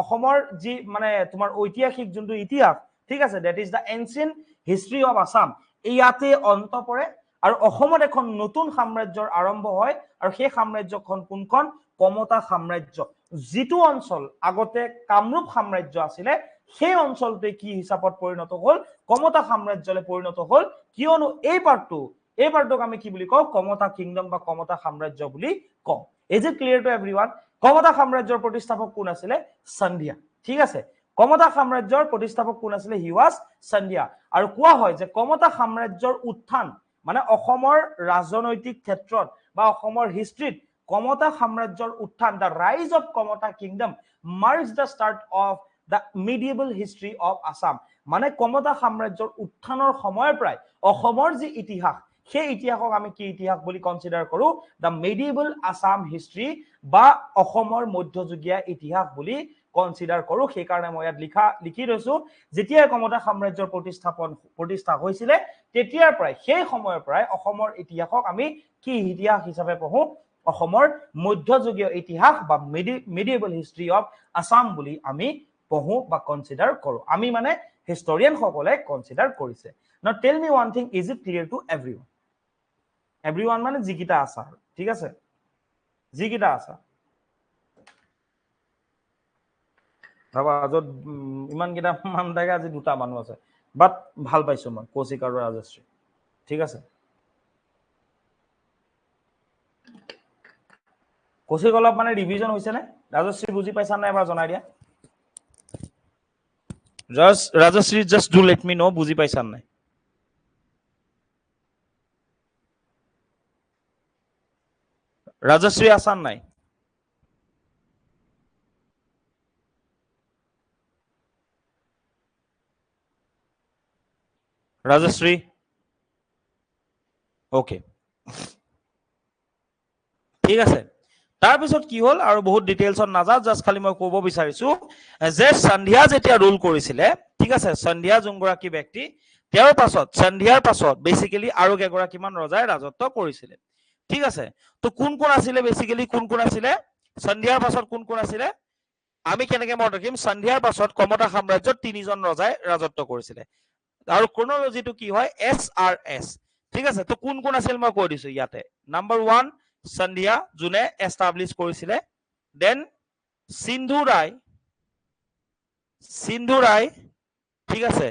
অসমৰ যি মানে তোমাৰ ঐতিহাসিক যোনটো ইতিহাস ঠিক আছে that is the ancient history of Assam ইয়াতে অন্ত পৰে আৰু অসমত এখন নতুন সাম্ৰাজ্যৰ আৰম্ভ হয় আৰু সেই সাম্ৰাজ্যখন কোনখন কমতা সাম্ৰাজ্য যেটো অঞ্চল আগতে কামৰূপ সাম্ৰাজ্য আছিল সেই অঞ্চলতে কি হিচাপত পৰিণত হল কমতা সাম্ৰাজ্যলৈ পৰিণত হল কিয়নো এই পাৰ্টক আমি কি বুলি কওঁ কমতা কিংডম বা কমতা সাম্ৰাজ্য বুলি কওঁ is it clear to everyone Kamata সাম্ৰাজ্যৰ প্ৰতিষ্ঠাপক কোন আছিল সন্ধিয়া ঠিক আছে কমতা সাম্ৰাজ্যৰ প্ৰতিষ্ঠাপক কোন আছিল হি ওয়াজ সন্ধিয়া আৰু কোৱা হয় যে কমতা সাম্ৰাজ্যৰ উত্থান মানে অসমৰ ৰাজনৈতিক ক্ষেত্ৰত বা অসমৰ হিষ্ট্ৰীত কমতা সাম্ৰাজ্যৰ উত্থান the rise of Kamata kingdom marks the start of the medieval history of Assam মানে কমতা সাম্ৰাজ্যৰ উত্থানৰ সময়ৰ পৰাই অসমৰ যি ইতিহাস সেই ইতিহাসক আমি কি ইতিহাস বুলি কনসিডাৰ কৰো দা মিডিয়েবল আসাম হিষ্ট্ৰী বা অসমৰ মধ্যযুগীয় ইতিহাস বুলি কনসিডাৰ কৰো সেই কাৰণে মই ইয়াত লিখি ৰৈছো যেতিয়া কমতা সাম্ৰাজ্যৰ প্ৰতিষ্ঠা হৈছিল তেতিয়াৰ পৰাই সেই সময়ৰ পৰাই অসমৰ ইতিহাসক আমি কি ইতিহাস হিচাপে পঢ়ো অসমৰ মধ্যযুগীয় ইতিহাস বা মিডিয়েবল হিষ্ট্ৰী অফ আসাম বুলি আমি পঢ়ো বা কনসিডাৰ কৰো আমি মানে হিষ্টৰিয়ান সকলে কনসিডাৰ কৰিছে now tell me one thing is it clear to everyone মানে যিকিটা আছে ঠিক আছে যিকেইটা আছে ভাবা য'ত ইমানকেইটা মানুহ থাকে আজি 2টা মানুহ আছে বাট ভাল পাইছো মই কৌশিক আৰু ৰাজশ্ৰী ঠিক আছে কৌশিক অলপ মানে ৰিভিজন হৈছে নে ৰাজশ্ৰী বুজি পাইছা নাই এবাৰ জনাই দিয়া Rajashree just do let me নো বুজি পাইছা নাই ৰাজশ্ৰী আছান নাই ৰাজশ্ৰী ওকে ঠিক আছে তাৰপিছত কি হ'ল আৰু বহুত ডিটেইলছত নাযাওঁ জাষ্ট খালি মই ক'ব বিচাৰিছো যে সন্ধিয়া যেতিয়া ৰুল কৰিছিলে ঠিক আছে সন্ধিয়া যোনগৰাকী ব্যক্তি তেওঁৰ পাছত সন্ধিয়াৰ পাছত বেসিক্যালি আৰু কেইগৰাকীমান ৰজাই ৰাজত্ব কৰিছিলে ঠিক আছে তো কোন কোন আছিলে বেসিক্যালি কোন কোন আছিলে সন্ধিয়াৰ পাছত কোন কোন আছিলে আমি কেনেকে মনত ৰাখিম সন্ধিয়াৰ পাছত কমতা সাম্ৰাজ্যত 3জন ৰজাই ৰাজত্ব কৰিছিলে আৰু ক্ৰনোলজিটো কি হয় SRS ঠিক আছে তো কোন কোন আছিল মই কৈ দিছো ইয়াতে নাম্বাৰ 1 সন্ধিয়া যোনে এস্টাবলিশ কৰিছিলে দেন সিন্ধু ৰায় ঠিক আছে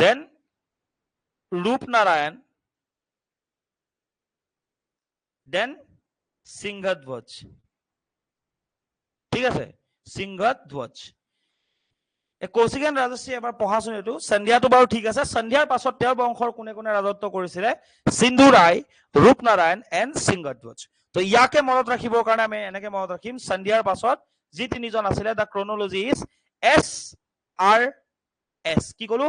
দেন ৰূপনাৰায়ণ দেন সিংহধ্বজ ঠিক আছে সিংহধ্বজ কৌশিক এণ্ড ৰাজশ্ৰী এবাৰ পঢ়াচোন এইটো সন্ধিয়াটো বাৰু ঠিক আছে সন্ধিয়াৰ পাছত তেওঁৰ বংশৰ কোনে কোনে ৰাজত্ব কৰিছিলে সিন্ধু ৰায় ৰূপনাৰায়ণ এণ্ড সিংহধ্বজ তো ইয়াকে মনত ৰাখিবৰ কাৰণে আমি এনেকে মনত ৰাখিম সন্ধিয়াৰ পাছত যি 3জন আছিলে দা ক্ৰনোলজি ইজ SRS কি কলো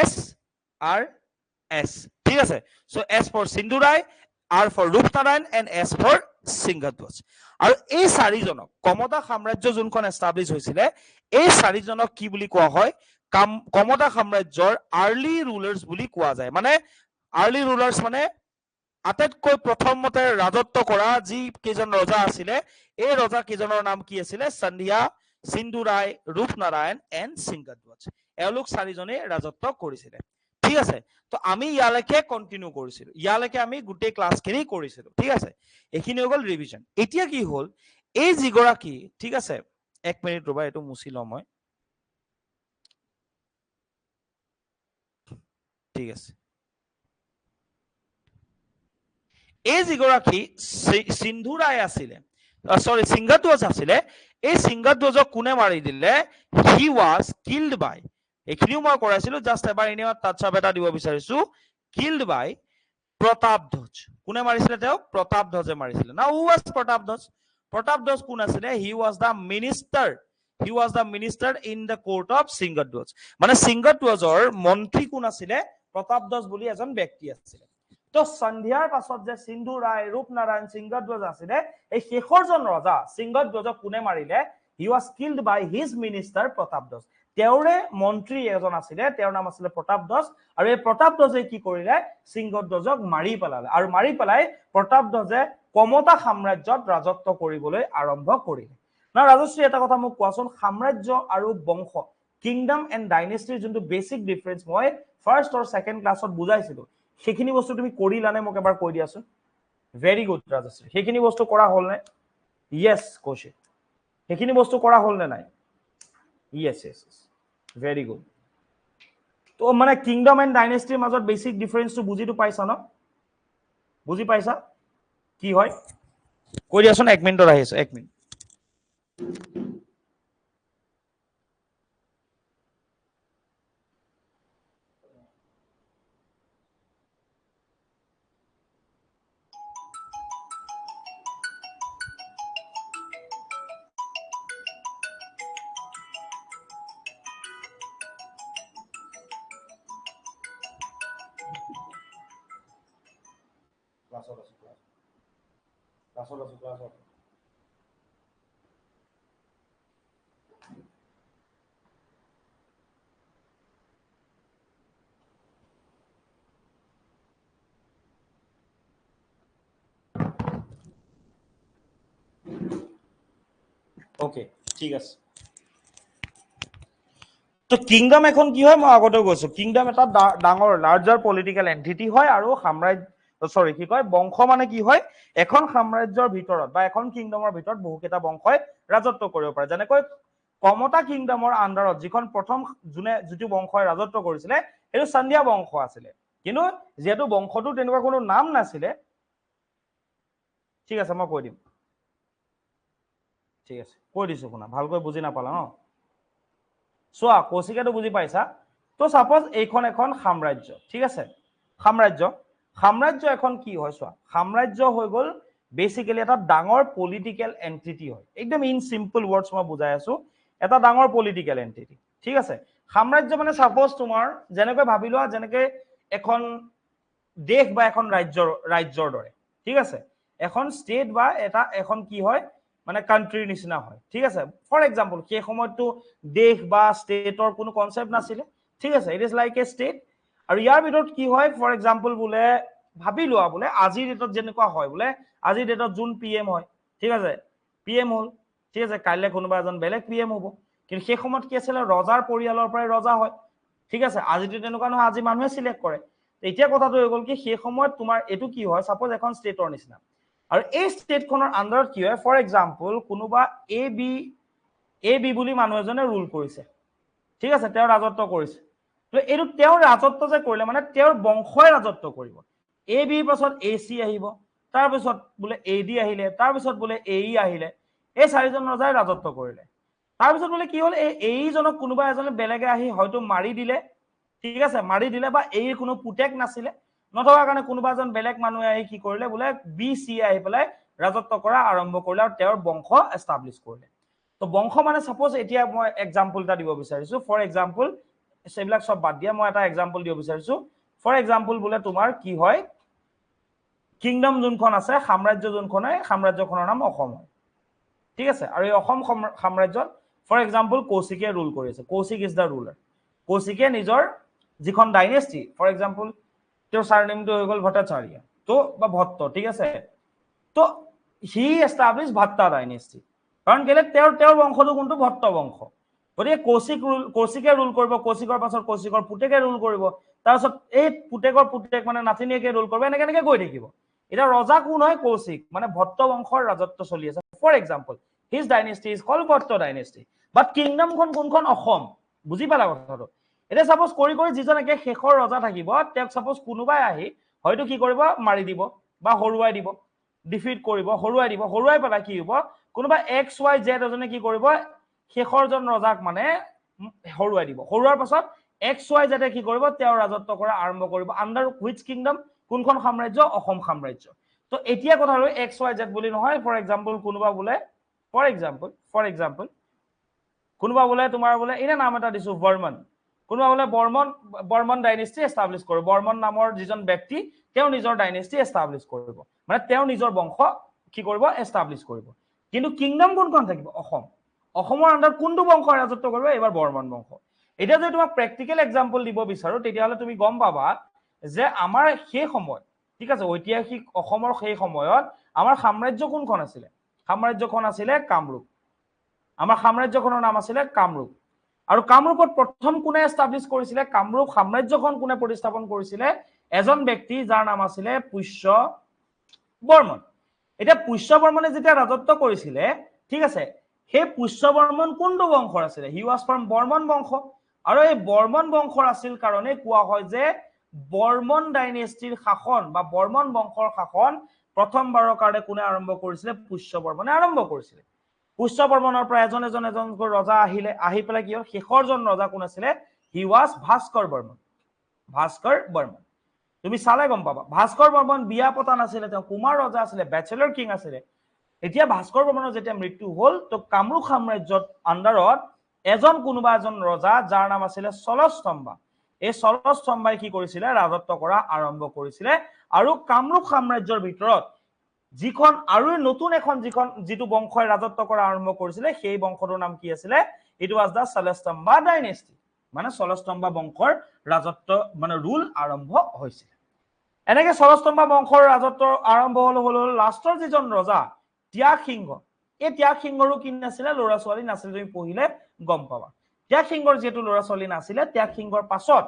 SRS ঠিক আছে so S for Sindhu Rai R for Rupnarayan and S for Singhadhwaj আৰু এই 4জনক কমতা সাম্ৰাজ্য যোনখন এস্টাবলিশ হৈছিলে এই 4জনক কি বুলি কোৱা হয় কমতা সাম্ৰাজ্যৰ আৰ্লি ৰুলাৰ্স বুলি কোৱা যায় মানে আৰ্লি ৰুলাৰ্স মানে আটাইতকৈ প্ৰথমতে ৰাজত্ব কৰা যি কেইজন ৰজা আছিলে এই ৰজা কেইজনৰ নাম কি আছিলে সন্ধিয়া সিন্ধু ৰায় ৰূপনাৰায়ণ এণ্ড সিংহধ্বজ এওঁলোক 4জনে ৰাজত্ব কৰিছিলে ঠিক আছে তো আমি ইয়ালৈকে কন্টিনিউ কৰিছিলো ইয়ালৈকে আমি গোটেই ক্লাছখিনি কৰিছিলো ঠিক আছে এইখিনি হৈ গ'ল ৰিভিজন এতিয়া কি হ'ল এই যিগৰাকী ঠিক আছে 1 মিনিট ৰবা এইটো মুছি লওঁ মই ঠিক আছে এই যিগৰাকী সিন্ধু ৰায় আছিলে সৰি সিংহধ্বজ আছিলে এই সিংহধ্বজক কোনে মাৰি দিলে হি ওয়াজ কিল্ড বাই এইখিনিও মই কৰাইছিলো জাষ্ট এবাৰ এনে টাচআপ এটা দিব বিচাৰিছো কিল্ড বাই প্ৰতাপধ্বজ কোনে মাৰিছিলে তেওঁ প্ৰতাপধ্বজে মাৰিছিলে নাও হু ওয়াজ প্ৰতাপধ্বজ কোন আছিলে he was the minister in the court of Singhadhwaj মানে সিংহধ্বজৰ মন্ত্ৰী কোন আছিলে প্ৰতাপধ্বজ বুলি এজন ব্যক্তি আছিলে তো সন্ধিয়াৰ পাছত যে সিন্ধু ৰায় ৰূপনাৰায়ণ সিংহধ্বজ আছিলে এই শেষৰজন ৰজা সিংহধ্বজক কোনে মাৰিলে he was killed by his minister Pratapdhwaj তেওঁৰে মন্ত্ৰী এজন আছিলে তেওঁৰ নাম আছিলে প্ৰতাপধ্বজ আৰু এই প্ৰতাপধ্বজে কি কৰিলে সিংহধ্বজক মাৰি পেলালে আৰু মাৰি পেলাই প্ৰতাপধ্বজে কমতা সাম্ৰাজ্যত ৰাজত্ব কৰিবলৈ আৰম্ভ কৰিলে না ৰাজশ্ৰী এটা কথা মোক কোৱাচোন সাম্ৰাজ্য আৰু বংশ কিংডম এণ্ড ডাইনেষ্টিৰ যোনটো বেসিক ডিফাৰেন্স মই ফাৰ্ষ্ট আৰু সেকেন্ড ক্লাছত বুজাইছিলো সেইখিনি বস্তু তুমি কৰিলানে মোক এবাৰ কৈ দিয়াচোন ভেৰি গুড ৰাজশ্ৰী সেইখিনি বস্তু কৰা হ'ল নে ইয়েস কৌশিক সেইখিনি বস্তু কৰা হ'ল নে নাই ইয়েস ভেৰি গুড তো মানে কিংডম এণ্ড ডাইনেষ্টিৰ মাজত বেসিক ডিফাৰেন্সটো বুজিটো পাইছা ন বুজি পাইছা কি হয় কৈ দিয়াচোন 1 মিনিটত আহি আছে 1 মিনিট ক্লাছত ওকে ঠিক আছে তো কিংডম এখন কি হয় মই আগতে কৈছো কিংডম এটা ডাঙৰ লাৰ্জাৰ পলিটিক্যাল এন্টিটি হয় আৰু সৰি কি কয় বংশ মানে কি হয় এখন সাম্ৰাজ্যৰ ভিতৰত বা এখন কিংডমৰ ভিতৰত বহুকেইটা বংশই ৰাজত্ব কৰিব পাৰে যেনেকৈ কমতা কিংডমৰ আন্ডাৰত যিখন প্ৰথম যিটো বংশই ৰাজত্ব কৰিছিলে সেইটো চান্দিয়া বংশ আছিলে কিন্তু যেহেতু বংশটো তেনেকুৱা কোনো নাম নাছিলে ঠিক আছে মই কৈ দিম ঠিক আছে কৈ দিছো শুনা ভালকৈ বুজি নাপালা ন চোৱা কৌশিকেটো বুজি পাইছা তো সাপোজ এইখন এখন সাম্ৰাজ্য ঠিক আছে সাম্ৰাজ্য এখন কি হয় চোৱা সাম্ৰাজ্য হৈ গ'ল বেসিক্যালি এটা ডাঙৰ পলিটিক্যাল এন্টিটি হয় একদম ইন সিম্পল ওয়াৰ্ডস মই বুজাই আছো এটা ডাঙৰ পলিটিক্যাল এন্টিটি ঠিক আছে সাম্ৰাজ্য মানে সাপোজ তোমাৰ যেনেকৈ ভাবি লোৱা যেনেকৈ এখন দেশ বা এখন ৰাজ্যৰ দৰে ঠিক আছে এখন ষ্টেট বা এখন কি হয় মানে কান্ট্ৰিৰ নিচিনা হয় ঠিক আছে ফৰ এক্সাম্পল সেই সময়তো দেশ বা ষ্টেটৰ কোনো কনসেপ্ট নাছিলে ঠিক আছে it is like a state আৰু ইয়াৰ ভিতৰত কি হয় ফৰ এক্সাম্পল বোলে ভাবি লোৱা বোলে আজিৰ ডেটত যেনেকুৱা হয় বোলে আজিৰ ডেটত যোন পিএম হয় ঠিক আছে পিএম হল ঠিক আছে কাইলে কোনোবা এজন বেলেগ পিএম হ'ব কিন্তু সেই সময়ত কি আছিল ৰজাৰ পৰিয়ালৰ পৰাই ৰজা হয় ঠিক আছে আজিতো তেনেকুৱা নহয় আজি মানুহে সিলেক্ট কৰে এতিয়া কথাটো হৈ গ'ল কি সেই সময়ত তোমাৰ এটো কি হয় সাপোজ এখন ষ্টেটৰ নিচিনা আৰু এই ষ্টেটখনৰ আন্ডাৰত কি হয় ফৰ এক্সাম্পল কোনোবা এ বি বুলি মানুহ এজনে ৰুল কৰিছে ঠিক আছে তেওঁ ৰাজত্ব কৰিছে তো এইটো তেওঁৰ ৰাজত্ব যে কৰিলে মানে তেওঁৰ বংশই ৰাজত্ব কৰিব এ বিৰ পাছত এ চি আহিব তাৰ পিছত বোলে এ ডি আহিলে তাৰ পিছত বোলে এ ই আহিলে এই চাৰিজন ৰজাই ৰাজত্ব কৰিলে তাৰ পিছত বোলে কি হ'ল এই জনক কোনোবা এজনে বেলেগে আহি হয়তো মাৰি দিলে ঠিক আছে মাৰি দিলে বা এই কোনো পুতেক নাছিলে নথকাৰ কাৰণে কোনোবা এজন বেলেগ মানুহে আহি কি কৰিলে বোলে বি চি আহি পেলাই ৰাজত্ব কৰা আৰম্ভ কৰিলে আৰু তেওঁৰ বংশ এষ্টাব্লিছ কৰিলে তো বংশ মানে সাপোজ এতিয়া মই এক্সাম্পল এটা দিব বিচাৰিছো ফৰ এক্সাম্পল সেবিলাক সব বাদ দিয়া মই এটা এক্সাম্পল দিব বিচাৰিছো ফৰ এক্সাম্পল বোলে তোমাৰ কি হয় কিংডম যোনখন আছে সাম্ৰাজ্য যোনখন হয় সাম্ৰাজ্যখনৰ নাম অসম হয় ঠিক আছে আৰু এই অসম সাম্ৰাজ্যত ফৰ এক্সাম্পল কৌশিকে ৰুল কৰিছে কৌশিক ইজ দা ৰুলাৰ কৌশিকে নিজৰ যিখন ডাইনেষ্টি ফৰ এক্সাম্পল তেওঁৰ সাৰনেমটো হৈ গ'ল ভট্টাচাৰ্য তো বা ভট্ট ঠিক আছে তো হি এষ্টাব্লিছ ভাট্টা ডাইনেষ্টি কাৰণ কেলে তেওঁৰ বংশটো কোনটো ভট্ট বংশ গতিকে কৌশিকে ৰুল কৰিব কৌশিকৰ পাছত কৌশিকৰ পুতেকে ৰুল কৰিব তাৰপিছত এই পুতেকৰ পুতেক মানে নাতিনীয়েকে ৰুল কৰিব এনেকে গৈ থাকিব এটা ৰজা কোন হয় কৌশিক মানে ভট্ট বংশৰ ৰাজত্ব চলি আছে for example his dynasty is called Bhatta dynasty but কিংডমখন কোনখন অসম বুজি পালা কথাটো এটা সাপোজ কৰি যিজন একে শেষৰ ৰজা থাকিব তেওঁক সাপোজ কোনোবাই আহি হয়তো কি কৰিব মাৰি দিব বা হৰুৱাই দিব ডিফিট কৰিব হৰুৱাই পেলাই কি হ'ব কোনোবা এক্স ৱাই জেড এজনে কি কৰিব শেষৰজন ৰজাক মানে হৰুৱাই দিব হৰুৱাৰ পাছত এক্স ৱাই জেডে কি কৰিব তেওঁ ৰাজত্ব কৰা আৰম্ভ কৰিব আন্ডাৰ হুইচ কিংডম কোনখন সাম্ৰাজ্য অসম সাম্ৰাজ্য তো এতিয়া কথা হলো এক্স ৱাই জেড বুলি নহয় ফৰ এক্সাম্পল কোনোবা বোলে ফৰ এক্সাম্পল কোনোবা বোলে তোমাৰ বোলে এনে নাম এটা দিছো বৰ্মন কোনোবা বোলে বৰ্মন ডাইনেষ্টি এষ্টাব্লিছ কৰিব বৰ্মন নামৰ যিজন ব্যক্তি তেওঁ নিজৰ ডাইনেষ্টি এষ্টাব্লিছ কৰিব মানে তেওঁ নিজৰ বংশ কি কৰিব এষ্টাব্লিছ কৰিব কিন্তু কিংডম কোনখন থাকিব অসমৰ আন্ডাৰত কোনটো বংশ ৰাজত্ব কৰিব এবাৰ বৰ্মন বংশ এটা যদি তোমাক প্ৰেক্টিকেল এক্সাম্পল দিব বিচাৰো তেতিয়াহলে তুমি গম পাবা যে আমাৰ সেই সময় ঠিক আছে ঐতিহাসিক অসমৰ সেই সময়ত আমাৰ সাম্ৰাজ্য কোনখন আছিল সাম্ৰাজ্যখন আছিল কামৰূপ আমাৰ সাম্ৰাজ্যখনৰ নাম আছিল কামৰূপ আৰু কামৰূপত প্ৰথম কোনে এষ্টাব্লিছ কৰিছিলে কামৰূপ সাম্ৰাজ্যখন কোনে প্ৰতিস্থাপন কৰিছিলে এজন ব্যক্তি যাৰ নাম আছিল পুষ্য বৰ্মন এটা পুষ্য বৰ্মনে যেতিয়া ৰাজত্ব কৰিছিলে ঠিক আছে সেই পুষ্য বৰ্মন কোনটো বংশৰ আছিল হি ওয়াজ ফ্ৰম বৰ্মন বংশ আৰু এই বৰ্মন বংশৰ আছিল কাৰণে কোৱা হয় যে বৰ্মন ডাইনেষ্টিৰ শাসন বা বৰ্মন বংশৰ শাসন প্ৰথমবাৰৰ কাৰণে কোনে আৰম্ভ কৰিছিলে পুষ্য বৰ্মনে আৰম্ভ কৰিছিলে পুষ্য বৰ্মনৰ পৰা এজন ৰজা আহি পেলাই কি হ'ল শেষৰজন ৰজা কোন আছিলে হি ওয়াজ ভাস্কৰ বৰ্মন তুমি চালে গম পাবা ভাস্কৰ বৰ্মন বিয়া পতা নাছিলে তেওঁ কুমাৰ ৰজা আছিলে বেচেলৰ কিং আছিলে এতিয়া ভাস্কৰ বৰ্মনৰ যেতিয়া মৃত্যু হ'ল তো কামৰূপ সাম্ৰাজ্যৰ আন্ডাৰত কোনোবা এজন ৰজা যাৰ নাম আছিলে চলস্তম্ভা এই চলস্তম্ভাই কি কৰিছিলে ৰাজত্ব কৰা আৰম্ভ কৰিছিলে আৰু কামৰূপ সাম্ৰাজ্যৰ ভিতৰত যিখন আৰু নতুন এখন যিটো বংশই ৰাজত্ব কৰা আৰম্ভ কৰিছিলে সেই বংশটোৰ নাম কি আছিলে ইট ওয়াজ দা চলস্তম্ভা ডাইনেষ্টি মানে চলস্তম্ভা বংশৰ ৰাজত্ব মানে ৰুল আৰম্ভ হৈছিল এনেকে চলস্তম্ভা বংশৰ ৰাজত্ব আৰম্ভ হল লাষ্টৰ যিজন ৰজা ত্যাগ সিংহ এই ত্যাগ সিংহৰো কি নাছিলে ল'ৰা ছোৱালী নাছিলে তুমি পঢ়িলে গম পাবা ত্যাগ সিংহৰ যেটো ল'ৰা ছোৱালী নাছিলে ত্যাগ সিংহৰ পাছত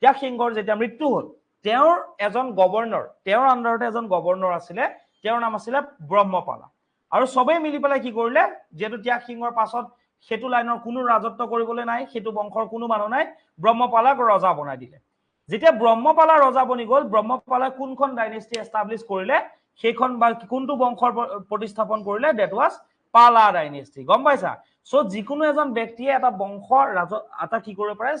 ত্যাগ সিংহৰ যেতিয়া মৃত্যু হ'ল তেওঁৰ এজন গভৰ্ণৰ, তেওঁৰ আণ্ডাৰতে এজন গভৰ্ণৰ আছিলে, তেওঁৰ নাম আছিলে ব্ৰহ্মপালা। আৰু সবেই মিলি পেলাই কি কৰিলে, যেহেতু ত্যাগ সিংহৰ পাছত সেইটো লাইনৰ কোনো ৰাজত্ব কৰিবলৈ নাই, সেইটো বংশৰ কোনো মানুহ নাই, ব্ৰহ্মপালাক ৰজা বনাই দিলে। যেতিয়া ব্ৰহ্মপালা ৰজা বনি গ'ল, ব্ৰহ্মপালাই কোনখন ডাইনেষ্টি এষ্টাব্লিছ কৰিলে, সেইখন বা কোনটো বংশৰ প্ৰতিস্থাপন কৰিলে, ডেট ৱাজ পালা ডাইনেষ্টি। গম পাইছা? সো যিকোনো এজন ব্যক্তিয়ে এটা বংশৰ এটা কি কৰিব পাৰে,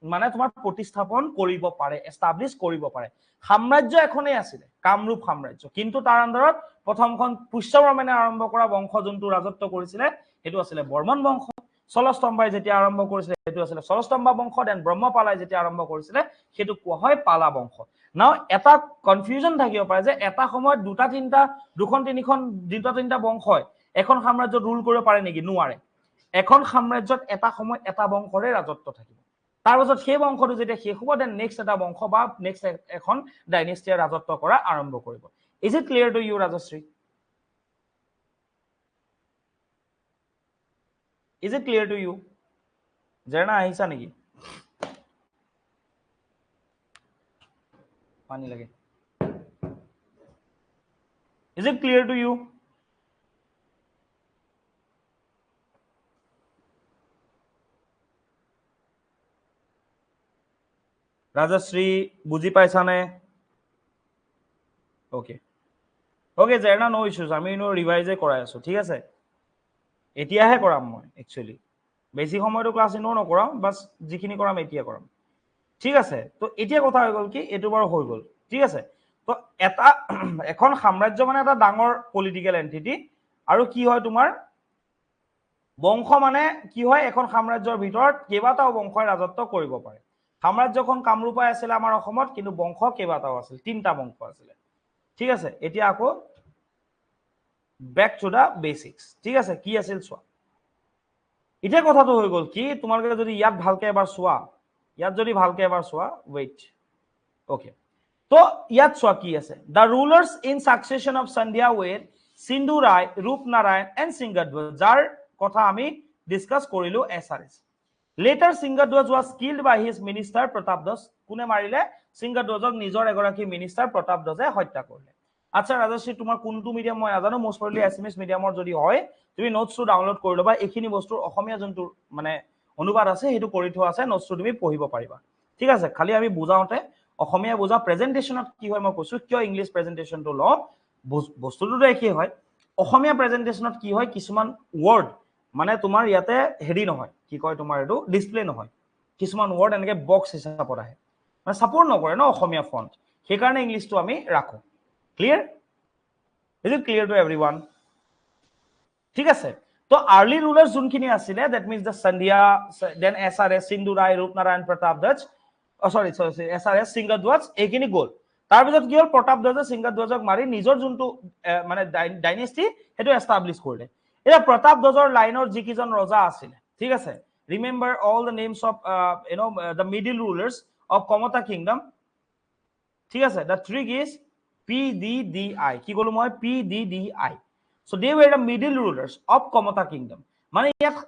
মানে তোমাৰ প্ৰতিস্থাপন কৰিব পাৰে, এষ্টাব্লিছ কৰিব পাৰে। সাম্ৰাজ্য এখনেই আছিলে, কামৰূপ সাম্ৰাজ্য, কিন্তু তাৰ আণ্ডাৰত প্ৰথমখন পুষ্যবৰ্মনে আৰম্ভ কৰা বংশ যোনটো ৰাজত্ব কৰিছিলে সেইটো আছিলে বৰ্মন বংশ। চলস্তম্ভাই যেতিয়া আৰম্ভ কৰিছিলে সেইটো আছিলে চলস্তম্ভা বংশ। দেন ব্ৰহ্মপালাই যেতিয়া আৰম্ভ কৰিছিলে সেইটো কোৱা হয় পালা বংশ। নাও এটা কনফিউজন থাকিব পাৰে যে এটা সময়ত দুখন তিনিটা বংশই এখন সাম্ৰাজ্যত ৰুল কৰিব পাৰে নেকি? নোৱাৰে। এখন সাম্ৰাজ্যত এটা সময়ত এটা বংশৰে ৰাজত্ব থাকিব। তাৰ পাছত সেই বংশটো যেতিয়া শেষ হ'ব, দেন নেক্সট এটা বংশ বা নেক্সট এখন ডাইনেষ্টিয়ে ৰাজত্ব কৰা আৰম্ভ কৰিব। Is it clear to you Rajshree? Is it clear to you? Jarna ahisa niki? Pani lage. Is it clear to you? Rajashri buji paisa ne? Okay. Okay, Jarna, no issues. Ami no revise korai asu. Thik ase? Etiahe koram moi actually. Basic সময়টো class ইনো নকৰাম, বাস যিখিনি কৰাম এতিয়া কৰাম। ঠিক আছে? তো এতিয়া কথা হৈ গ'ল কি এটো বাৰ হৈ গ'ল। ঠিক আছে? তো এটা এখন সাম্ৰাজ্য মানে এটা ডাঙৰ পলিটিক্যাল এন্টিটি আৰু কি হয় তোমাৰ বংশ মানে কি হয় এখন সাম্ৰাজ্যৰ ভিতৰত কেইবাটাও বংশই ৰাজত্ব কৰিব পাৰে। সাম্ৰাজ্যখন কামৰূপাই আছিল আমাৰ অসমত, কিন্তু বংশ কেইবাটাও আছিল, তিনটা বংশ আছিল। ঠিক আছে? এতিয়া আকৌ back to the basics. ঠিক আছে? কি আছিল চোৱা। এতিয়া কথাটো হৈ গ'ল কি তোমালোকে যদি ইয়াত ভালকে এবাৰ চোৱা, ইয়াত যদি ভালকে এবাৰ চোৱা, wait. Okay. তো ইয়াত চোৱা কি আছে। The rulers in succession of Sandhya were Sindhu Rai, Rup Narayan and Singhaধ্বজ, যাৰ কথা আমি ডিসকাস কৰিলো SRS. Later Singhaধ্বজ was killed by his minister Pratapdhaj. কোনে মাৰিলে? Singhaধ্বজক নিজৰ এগৰাকী মিনিষ্টাৰ প্ৰতাপধ্বজে হত্যা কৰিলে। আচ্ছা ৰাজশ্ৰী, তোমাৰ কোনটো মিডিয়াম মই নাজানো, মোষ্ট প্ৰবাবলি এছএমএছ মিডিয়ামৰ যদি হয় তুমি নোটসটো ডাউনলোড কৰি লবা। এইখিনি বস্তুৰ অসমীয়া যোনটো মানে অনুবাদ আছে সেইটো কৰি থোৱা আছে, নোটসটো তুমি পঢ়িব পাৰিবা। ঠিক আছে? খালি আমি বুজাওতে অসমীয়া বুজা, প্ৰেজেন্টেশনত কি হয় মই কৈছো, কিয় ইংলিশ প্ৰেজেন্টেশনটো ল, বস্তুটো একেই হয়। অসমীয়া প্ৰেজেন্টেশনত কি হয়, কিছুমান ওয়াৰ্ড মানে তোমাৰ ইয়াতে হেৰি নহয়, কি কয় তোমাৰ এটো ডিসপ্লে নহয়, কিছুমান ওয়াৰ্ড এনেকে বক্স হিচাপত আহে, মানে সাপোৰ্ট নকৰে ন অসমীয়া ফন্ট, সেই কাৰণে ইংলিশটো আমি ৰাখো। Clear? Is it clear to everyone? ঠিক আছে? তো আর্লি রুলার্স যোনখিনি আছিলে, that means the Sandhya, then SRS, Sindhu Rai, Rupnarayan, Pratapdhwaj, sorry SRS, Singhadhwaj, এইখিনি গ'ল। তাৰপিছত কি হ'ল, প্ৰতাপধ্বজে সিংহধ্বজক মাৰি নিজৰ যোনটো মানে ডাইনেষ্টি সেইটো এষ্টাব্লিছ কৰিলে। এতিয়া প্ৰতাপধ্বজৰ লাইনৰ যিকেইজন ৰজা আছিলে, ঠিক আছে, remember all the names of the middle rulers of Kamata kingdom. ঠিক আছে? The trick is PDDI. কি ক'লো মই? PDDI. So they were the middle rulers of Komata kingdom. মানে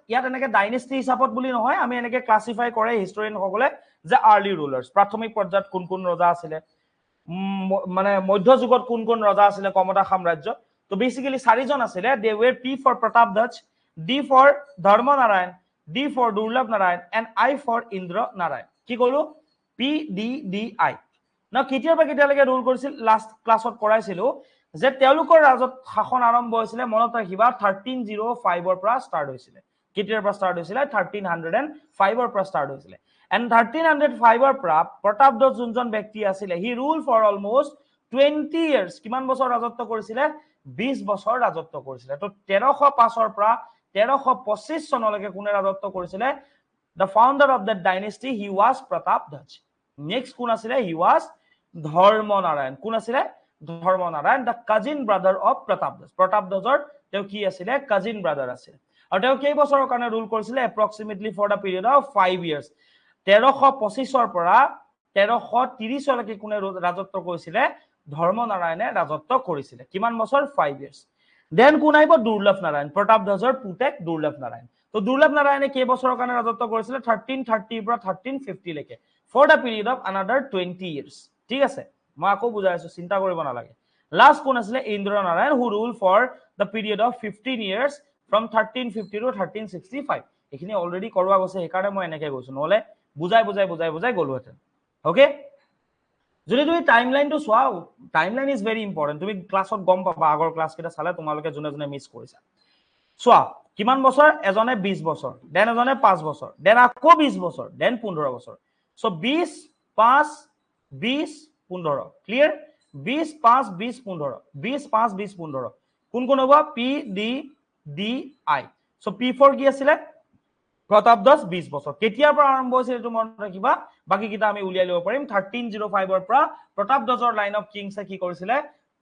ইয়াত এনেকে ডাইনেষ্টি হিচাপত বুলি নহয়, আমি এনেকে ক্লাসিফাই কৰে হিষ্টৰিয়ান সকলে যে আৰ্লি ৰুলাৰ্স, প্ৰাথমিক পৰ্যায়ত কোন কোন ৰজা আছিলে, মানে মধ্যযুগত কোন কোন ৰজা আছিলে কমতা সাম্ৰাজ্য। তো বেসিক্যালি চাৰিজন আছিলে। they were P for Pratapdhaj, D for Dharmanarayan, D for Durlabh Narayan and I for Indra Narayan. কি ক'লো? PDDI. না কেতিয়াৰ পৰা কেতিয়ালৈকে ৰুল কৰিছিল, লাষ্ট ক্লাছত কৰাইছিলো যে তেওঁলোকৰ ৰাজত শাসন আৰম্ভ হৈছিলে, মনত ৰাখিবা 1305 পৰা ষ্টাৰ্ট হৈছিলে। কেতিয়াৰ পৰা ষ্টাৰ্ট হৈছিলে? 1305 পৰা ষ্টাৰ্ট হৈছিলে। এণ্ড 1305 পৰা প্ৰতাপধ্বজ যোনজন ব্যক্তি আছিলে, হি ৰুল ফৰ অলমোষ্ট 20 ইয়াৰ্স। কিমান বছৰ ৰাজত্ব কৰিছিলে? 20 বছৰ ৰাজত্ব কৰিছিলে। তো 1305 পৰা 1325 চনলৈকে কোনে ৰাজত্ব কৰিছিলে? The founder of that dynasty, he was Pratapdhaj. Next কোন আছিলে? He was Dharmanarayan. কোন আছিলে? Dharmanarayan, the cousin brother of Pratapdhaj. Pratapdhajৰ তেওঁ কি আছিলে? cousin brother আছিলে। আৰু তেওঁ কেই বছৰৰ কাৰণে ৰুল কৰিছিলে? approximately for the period of 5 years. 1325 পৰা 1330 লৈকে কোনে ৰাজত্ব কৰিছিলে? ধৰ্মনাৰায়ণে ৰাজত্ব কৰিছিলে। কিমান বছৰ? 5 years. দেন কোন আহিব? দুৰ্লভ নাৰায়ণ, প্ৰতাপধ্বজৰ পুতেক দুৰ্লভ নাৰায়ণ। তো দুৰ্লভ নাৰায়ণে কেই বছৰৰ কাৰণে ৰাজত্ব কৰিছিলে? 1330 পৰা 1350 লৈকে, for the period of another 20 years. ঠিক আছে মই আকৌ বুজাই আছো চিন্তা কৰিব নালাগে লাষ্ট কোন আছিলে Indra Narayan who rule for the period of 15 years from 1350 to 1365 এখিনি অলৰেডি কৰোৱা গৈছে সেইকাৰণে মই এনেকৈ গৈছো নহলে বুজাই গলোহেঁতেন ওকে যদি তুমি টাইমলাইনটো চোৱা টাইমলাইন ইজ ভেৰি ইম্পৰ্টেণ্ট তুমি ক্লাছত গম পাবা আগৰ ক্লাছ কেইটা চালে তোমালোকে যোনে যোনে মিছ কৰিছা চোৱা কিমান বছৰ এজনে 20 বছৰ দেন এজনে 5 বছৰ দেন আকৌ 20 বছৰ দেন 15 বছৰ সো 20 5 20 15 ক্লিয়াৰ 20 5 20 15 20 5 20 15 কোন কোন হ'ব পি ডি ডি আই সো P4 কি আছিল প্ৰতাপ দাস 20 বছৰ কেতিয়াৰ পৰা আৰম্ভ হৈছিল এটো মনত ৰাখিবা বাকি কিটা আমি উলিয়াই লব পাৰিম 1305 ৰ পৰা প্ৰতাপ দাসৰ লাইন অফ কিংছে কি কৰিছিলে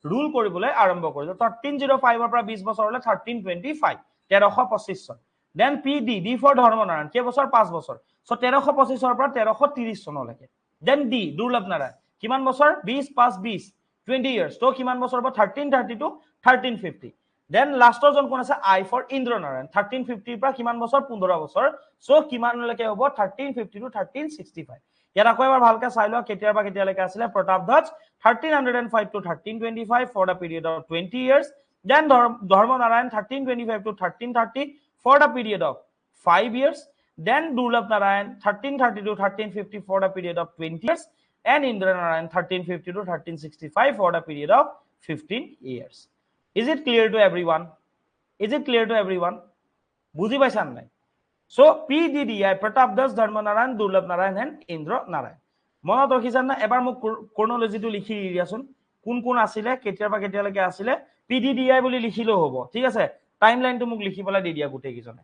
ৰুল কৰিবলৈ আৰম্ভ কৰিছিল 1305 ৰ পৰা 20 বছৰলৈ 1325 1325 চন then P D for Dharmanarayan কে বছৰ 5 বছৰ সো 1325 ৰ পৰা 1330 চনলৈকে দেন ডি দুৰ্লভ নাৰায়ণ কিমান বছৰ 20 5 20 20 ইয়াৰ্স তো কিমান বছৰ হ'ব 1330 টু 1350 দেন লাষ্টৰ জন কোন আছে আই ফৰ ইন্দ্ৰ নাৰায়ণ 1350 পৰা কিমান বছৰ 15 বছৰ সো কিমানলৈকে হ'ব 1350 টু 1365 ইয়াত আকৌ এবাৰ ভালকে চাই লোৱা কেতিয়াবা কেতিয়ালৈকে আছিলে Pratap Das 1305 to 1325 for the period of 20 years then Dharma Narayan 1325 to 1330 for the period of 5 years then Durlabh Narayan 1330 to 1350 for the period of 20 years and Indra Narayan 1350 to 1365 for the period of 15 years. Is it clear to everyone? Is it clear to everyone? বুঝি পাইছান নাই so PDDI Pratap Das Dharma Narayan Durlabh Narayan and Indra Narayan মনত ৰাখিছান না এবাৰ মোক ক্ৰনোলজিটো লিখি দিয়াচোন কোন কোন আছিলে কেতিয়াৰ পৰা কেতিয়ালৈকে আছিলে PDDI বুলি লিখিলেও হ'ব ঠিক আছে টাইমলাইনটো মোক লিখি পেলাই দি দিয়া গুটেই কিজনে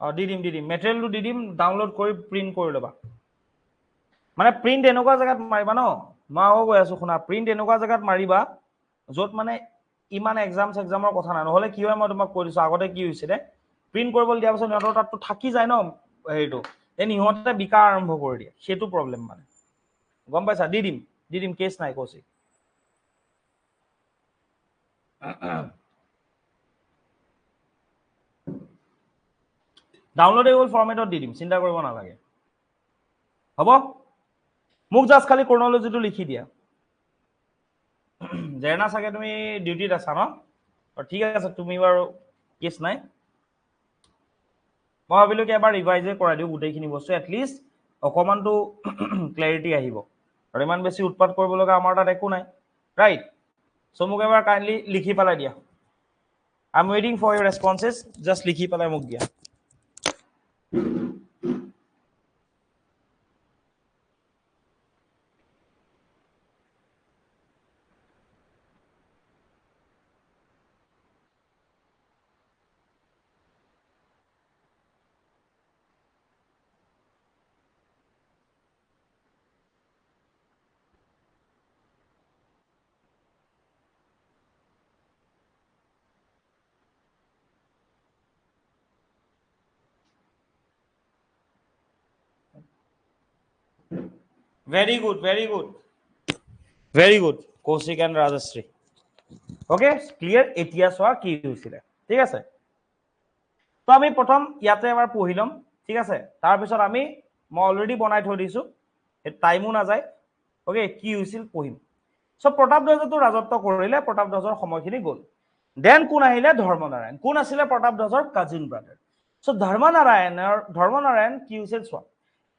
দি দিম মেটেৰিয়েলটো দি দিম ডাউনলোড কৰি প্ৰিন্ট কৰি ল'বা মানে প্ৰিন্ট এনেকুৱা জায়গাত মাৰিবা ন মই গৈ আছো শুনা প্ৰিন্ট এনেকুৱা জায়গাত মাৰিবা যত মানে ইমান এক্সামৰ কথা নাই নহলে কি হয় মই তোমাক কৈ দিছো আগতে কি হৈছিল প্ৰিন্ট কৰিবলৈ দিয়া পাছত সিহঁতৰ তাতটো থাকি যায় ন হেৰিটো দেন ইহঁতে বিকা আৰম্ভ কৰি দিয়ে সেইটো প্ৰব্লেম মানে গম পাইছা দি দিম কেছ নাই কৈছি ডাউনলোডেবল ফৰমেটত দি দিম চিন্তা কৰিব নালাগে হ'ব মোক জাস্ট খালি ক্ৰনোলজিটো লিখি দিয়া জেনা চাগে তুমি ডিউটিত আছা ন ঠিক আছে তুমি বাৰু কেছ নাই মই ভাবিলো কি এবাৰ ৰিভাইজ কৰাই দিও গুটেইখিনি বস্তু এট লিষ্ট অকমানটো ক্লেৰিটি আহিব আৰু ইমান বেছি উৎপাত কৰিব লগা আমাৰ তাত একো নাই ৰাইট সো মোক এবাৰ কাইন্ডলি লিখি পেলাই দিয়া আই এম ৱেটিং ফৰ ইউৰ ৰেসপন্সেস জাস্ট লিখি পেলাই মোক দিয়া Very good, very good. Very good. Kaushik and Rajashree. Okay, clear? এতিয়া চোৱা কি হৈছিলে ঠিক আছে তো আমি প্ৰথম ইয়াতে এবাৰ পঢ়িলম ঠিক আছে তাৰ পিছত আমি মই অলৰেডি বনাই থৈ দিছো টাইমো না যায় ওকে কি হৈছিল পঢ়িম সো প্ৰতাপ দাসটো ৰাজত্ব কৰিলে প্ৰতাপ দাসৰ সময়খিনি গল দেন কোন আহিলে ধৰ্মনাৰায়ণ কোন আছিল প্ৰতাপ দাসৰ কাজিন ব্ৰাদাৰ সো ধৰ্মনাৰায়ণ কি হৈছিল চোৱা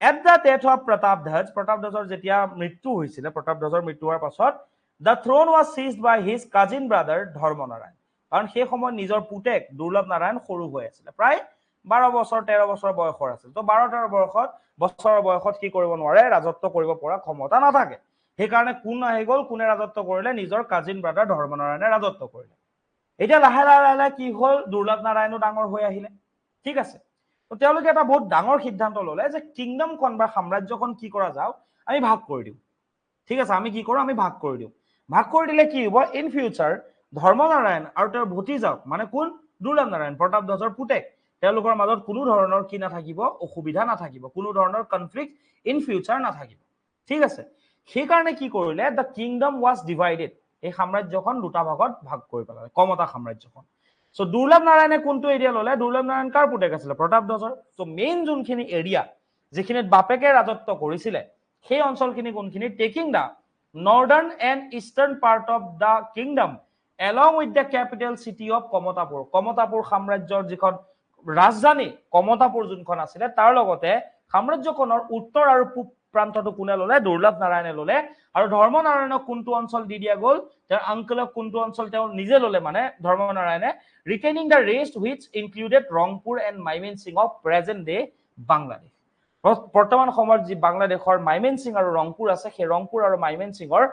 At the death of Pratap Dasৰ যেতিয়া মৃত্যু হৈছিল প্ৰতাপ দাসৰ মৃত্যু হোৱাৰ পাছত the throne was seized by his cousin brother Dharmanarayan কাৰণ সেই সময়ত নিজৰ পুতেক দুৰ্লভ নাৰায়ণ সৰু হৈ আছিল প্ৰায় 12 বছৰ 13 বছৰ বয়সৰ আছিল তো 12-13 বছৰৰ বয়সত কি কৰিব নোৱাৰে ৰাজত্ব কৰিব পৰা ক্ষমতা নাথাকে সেই কাৰণে কোন আহি গল কোনে ৰাজত্ব কৰিলে নিজৰ কাজিন ব্ৰাদাৰ ধৰ্মনাৰায়ণে ৰাজত্ব কৰিলে এতিয়া লাহে লাহে কি হল দুৰ্লভ নাৰায়ণো ডাঙৰ হৈ আহিলে ঠিক আছে তো তেওঁলোকে এটা বহুত ডাঙৰ সিদ্ধান্ত ললে যে কিংডমখন বা সাম্ৰাজ্যখন কি কৰা যাও আমি ভাগ কৰি দিও ঠিক আছে আমি কি কৰো আমি ভাগ কৰি দিও ভাগ কৰি দিলে কি হ'ব ইন ফিউচাৰ ধৰ্মনাৰায়ণ আৰু তেওঁৰ ভতিজাক মানে কোন দুৰ্লভ নাৰায়ণ প্ৰতাপ দাসৰ পুতেক তেওঁলোকৰ মাজত কোনো ধৰণৰ কি নাথাকিব অসুবিধা নাথাকিব কোনো ধৰণৰ কনফ্লিক্ট ইন ফিউচাৰ নাথাকিব ঠিক আছে সেই কাৰণে কি কৰিলে দ্য কিংডম ওয়াজ ডিভাইডেড এই সাম্ৰাজ্যখন দুটা ভাগত ভাগ কৰি পেলালে কমতা সাম্ৰাজ্যখন সো দুৰ্লভ নাৰায়ণে কোনটো এৰিয়া ললে দুৰ্লভ নাৰায়ণ কাৰ পুতেক আছিলে প্ৰতাপ দাসৰ সো মেইন যোনখিনি এৰিয়া যিখিনিত বাপেকে ৰাজত্ব কৰিছিলে সেই অঞ্চলখিনি কোনখিনি taking the northern and eastern part of the kingdom along with the capital city of Kamatapur Kamatapur সাম্ৰাজ্যৰ যিখন ৰাজধানী কমতাপুৰ যোনখন আছিলে তাৰ লগতে সাম্ৰাজ্যখনৰ উত্তৰ আৰু পূব প্ৰান্তটো কোনে ললে দুৰ্লভ নাৰায়ণে ললে আৰু ধৰ্মনাৰায়ণক কোনটো অঞ্চল দি দিয়া গল তেওঁৰ আংকলক কোনটো অঞ্চল তেওঁ নিজে ললে মানে ধৰ্মনাৰায়ণে retaining the rest which included Rangpur and Mymensingh of present day Bangladesh বৰ্তমান সময়ত যি বাংলাদেশৰ মাইমেনসিং আৰু ৰংপুৰ আছে সেই ৰংপুৰ আৰু মাইমেনসিংৰ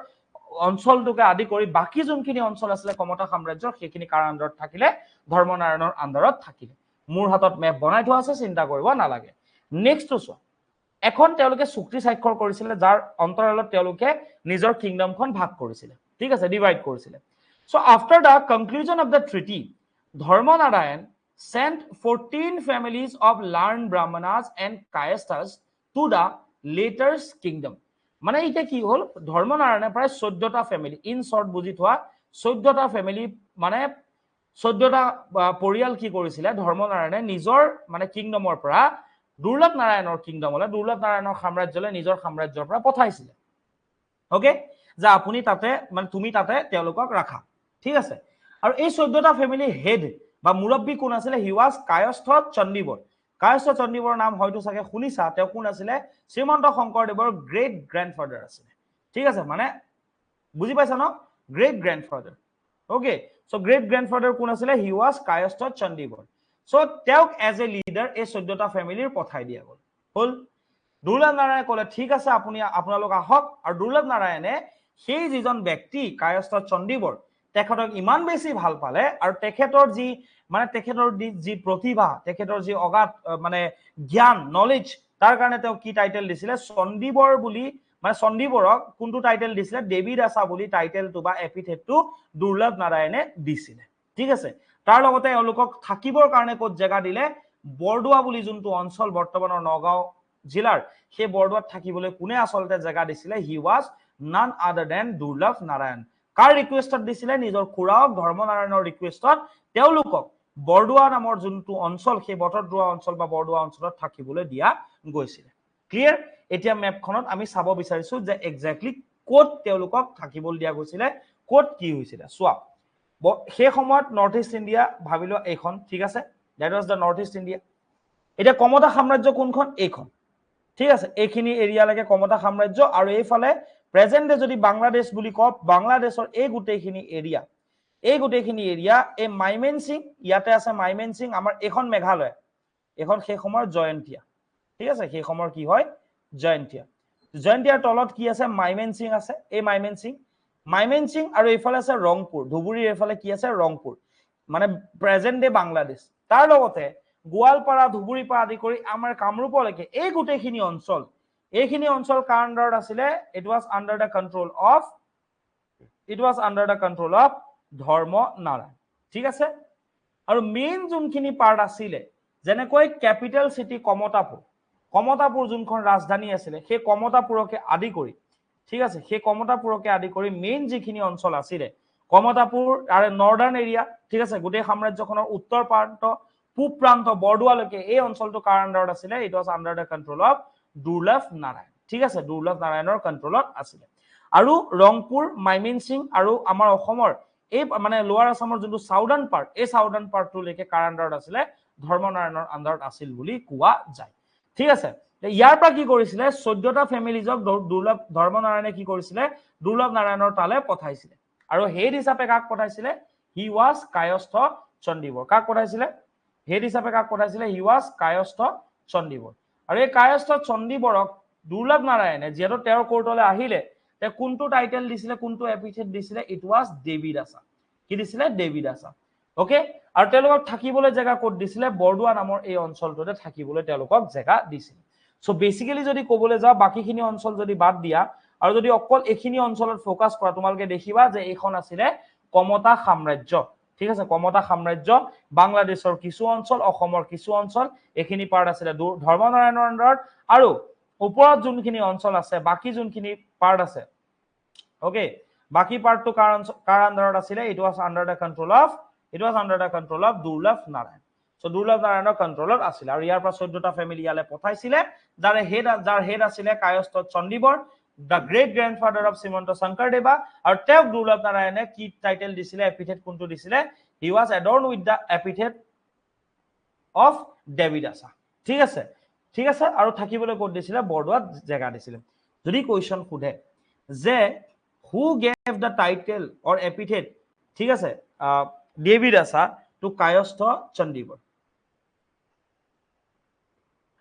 অঞ্চলটোকে আদি কৰি বাকি যোনখিনি অঞ্চল আছিলে কমতা সাম্ৰাজ্যৰ সেইখিনি কাৰ আণ্ডাৰত থাকিলে ধৰ্মনাৰায়ণৰ আণ্ডাৰত থাকিলে মোৰ হাতত মেপ বনাই থোৱা আছে চিন্তা কৰিব নালাগে নেক্সটটো চোৱা এখন তেওঁলোকে চুক্তি স্বাক্ষৰ কৰিছিলে যাৰ অন্তৰালত তেওঁলোকে নিজৰ কিংডমখন ভাগ কৰিছিলে ঠিক আছে ডিভাইড কৰিছিলে so after the conclusion of the treaty Dharmanarayan sent 14 families of learned brahmanas and kayasthas to the latter's kingdom মানে এটা কি হল ধৰ্মনাৰায়ণে প্ৰায় 14টা ফ্যামিলি ইন শৰ্ট বুজি থোৱা 14টা ফ্যামিলি মানে 14টা পৰিয়াল কি কৰিছিলে ধৰ্মনাৰায়ণে নিজৰ মানে কিংডমৰ পৰা দুৰ্লভ নাৰায়ণৰ কিংডমলৈ দুৰ্লভ নাৰায়ণৰ সাম্ৰাজ্যলৈ নিজৰ সাম্ৰাজ্যৰ পৰা পঠাইছিলে ওকে যে আপুনি তাতে মানে তুমি তাতে তেওঁলোকক ৰাখা ঠিক আছে আৰু এই 14টা ফ্যামিলি হেড বা মুৰব্বী কোন আছিল হি ওয়াজ কায়স্থ চণ্ডীবৰ কায়স্থ চণ্ডীবৰ নাম হয়তো চাগে শুনিছা তেওঁ কোন আছিল শ্ৰীমন্ত শংকৰদেৱৰ গ্ৰেট গ্ৰান্ডফাদাৰ আছিল ঠিক আছে মানে বুজি পাইছা ন গ্ৰেট গ্ৰান্ডফাদাৰ ওকে সো গ্ৰেট গ্ৰান্ডফাদাৰ কোন আছিল হি ওয়াজ কায়স্থ চণ্ডীবৰ সো তেওঁক এজ এ লিডাৰ এই 14টা ফ্যামিলিৰ পঠাই দিয়া গল হল দুৰ্লভ নাৰায়ণে কলে ঠিক আছে আপুনি আপোনালোক আহক আৰু দুৰ্লভ নাৰায়ণে সেই যিজন ব্যক্তি কায়স্থ চণ্ডীবৰ তেখেতক ইমান বেছি ভাল পালে আৰু তেখেতৰ যি মানে তেখেতৰ যি প্ৰতিভা তেখেতৰ যি অগাধ মানে জ্ঞান নলেজ তাৰ কাৰণে তেওঁ কি টাইটেল দিছিলে চণ্ডীবৰ বুলি মানে চণ্ডীবৰক কোনটো টাইটেল দিছিলে দেৱী দাসা বুলি টাইটেলটো বা এপিথেটটো দুৰ্লভ নাৰায়ণে দিছিলে ঠিক আছে তাৰ লগতে এওঁলোকক থাকিবৰ কাৰণে ক'ত জেগা দিলে বৰদোৱা বুলি যোনটো অঞ্চল বৰ্তমানৰ নগাঁও জিলাৰ সেই বৰদোৱাত থাকিবলৈ কোনে আচলতে জেগা দিছিলে হি ওয়াজ নান আদাৰ দেন দুৰ্লভ নাৰায়ণ কাৰ ৰিকুৱেষ্টত দিছিলে নিজৰ খুৰাওক ধৰ্মনাৰায়ণৰ ৰিকুৱেষ্টত তেওঁলোকক বৰদোৱা নামৰ যোনটো অঞ্চল সেই বটদ্ৰৱা অঞ্চল বা বৰদোৱা অঞ্চলত থাকিবলৈ দিয়া গৈছিলে ক্লিয়াৰ এতিয়া মেপখনত আমি চাব বিচাৰিছো যে এক্স্যাক্টলি কোড তেওঁলোকক থাকিবলৈ দিয়া গৈছিলে কোড কি হৈছিলে চোৱা সেই সময়ত নৰ্থ ইষ্ট ইণ্ডিয়া ভাবিলো এইখন ঠিক আছে that was the north east India এটা কমতা সাম্ৰাজ্য কোনখন এইখন ঠিক আছে এইখিনি এৰিয়া লাগে কমতা সাম্ৰাজ্য আৰু এইফালে প্ৰেজেন্ট ডে যদি বাংলাদেশ বুলি কও বাংলাদেশৰ এই গোটেইখিনি এৰিয়া এই মাইমেনসিং ইয়াতে আছে মাইমেনসিং আমাৰ এখন মেঘালয় এখন সেই সময়ৰ জয়ন্তীয়া ঠিক আছে সেই সময়ৰ কি হয় জয়ন্তীয়াৰ তলত কি আছে মাইমেনসিং আছে এই মাইমেনসিং আৰু এইফালে আছে ৰংপুৰ ধুবুৰীৰ এইফালে কি আছে ৰংপুৰ মানে প্ৰেজেন্ট ডে বাংলাদেশ তাৰ লগতে গোৱালপাৰা ধুবুৰী পৰা আদি কৰি আমাৰ কামৰূপলৈকে এই গোটেইখিনি অঞ্চল এইখিনি অঞ্চল কাৰ আণ্ডাৰত আছিলে it was under the control of Dharmanarayan ঠিক আছে আৰু মেইন যোনখিনি পাৰ্ট আছিলে যেনেকৈ ক্যাপিটেল সিটি কমতাপুৰ যোনখন ৰাজধানী আছিলে সেই কমতাপুৰকে আদি কৰি ঠিক আছে সেই কমতাপুৰকে আদি কৰি মেইন যিখিনি অঞ্চল আছিলে কমতাপুৰ আৰু নৰ্দাৰ্ণ এৰিয়া ঠিক আছে গোটেই সাম্ৰাজ্যখনৰ উত্তৰ প্ৰান্ত পূব প্ৰান্ত বৰদোৱালৈকে এই অঞ্চলটো কাৰ আণ্ডাৰত আছিলে it was under the control of Durlabh Narayan ঠিক আছে দুৰ্লভ নাৰায়ণৰ কন্ট্ৰোলত আছিলে আৰু ৰংপুৰ মাইমেনসিং আৰু আমাৰ অসমৰ এই মানে লোৱাৰ আসামৰ যোনটো সাউদাৰ্ণ পাৰ্ট এই সাউদাৰ্ণ পাৰ্টটো লেকে কাৰ আণ্ডাৰত আছিলে ধৰ্মনাৰায়ণৰ আণ্ডাৰত আছিল বুলি কোৱা যায় ঠিক আছে ইয়াৰ পৰা কি কৰিছিলে 14টা ফ্যামিলিজক দুৰ্লভ ধৰ্মনাৰায়ণে কি কৰিছিলে দুৰ্লভ নাৰায়ণৰ তালে পঠাইছিলে আৰু হেড হিচাপে কাক পঠাইছিলে হি ওয়াজ কায়স্থ চণ্ডীবৰ কাক পঠাইছিলে হেড হিচাপে কাক পঠাইছিলে হি ওয়াজ কায়স্থ চণ্ডীবৰ আৰু এই কায়স্থ চণ্ডীবৰক দুৰ্লভ নাৰায়ণে যেহেতু তেওঁৰ কোৰ্টলৈ আহিলে তে কোনটো টাইটেল দিছিলে কোনটো এপিথেট দিছিলে ইট ওয়াজ দেৱী দাসা কি দিছিলে দেৱী দাসা ওকে আৰু তেওঁলোকক থাকিবলৈ জেগা ক'ত দিছিলে বৰদোৱা নামৰ এই অঞ্চলটোতে থাকিবলৈ তেওঁলোকক জেগা দিছিল সো বেসিক্যালি যদি ক'বলৈ যাও বাকিখিনি অঞ্চল যদি বাদ দিয়া আৰু যদি অকল এখিনি অঞ্চলত ফোকাস কৰা তোমালকে দেখিবা যে এইখন আছিলে কমতা সাম্ৰাজ্য ঠিক আছে কমতা সাম্ৰাজ্য বাংলাদেশৰ কিছু অঞ্চল অসমৰ কিছু অঞ্চল এখিনি পাৰ্ট আছিলে ধৰ্মনাৰায়ণৰ আণ্ডাৰত আৰু ওপৰত যোনখিনি অঞ্চল আছে বাকি যোনখিনি পাৰ্ট আছে ওকে বাকি পাৰ্টটো কাৰ আণ্ডাৰত আছিলে it was under the control of it was under the control of Durlabh Narayan so দুৰ্লভ নাৰায়ণৰ কণ্ট্ৰলত আছিল আৰু ইয়াৰ পৰা 14টা ফেমিলি ইয়ালে পঠাইছিলে যাৰ হেড আছিলে কায়স্থ Chandibar the great grandfather of Srimanta Shankardeva আৰু তেওঁক দুৰ্লভ নাৰায়ণে কি টাইটেল দিছিলে এপিথেট কোনটো দিছিলে he was adorned with the epithet of Devidasa ঠিক আছে আৰু থাকিবলৈ ক'ত দিছিলে বৰদোৱাত জায়গা দিছিলে যদি কোৱেশ্চন খুধে যে who gave the title or epithet ঠিক আছে Devidasa to কায়স্থ চণ্ডীবৰ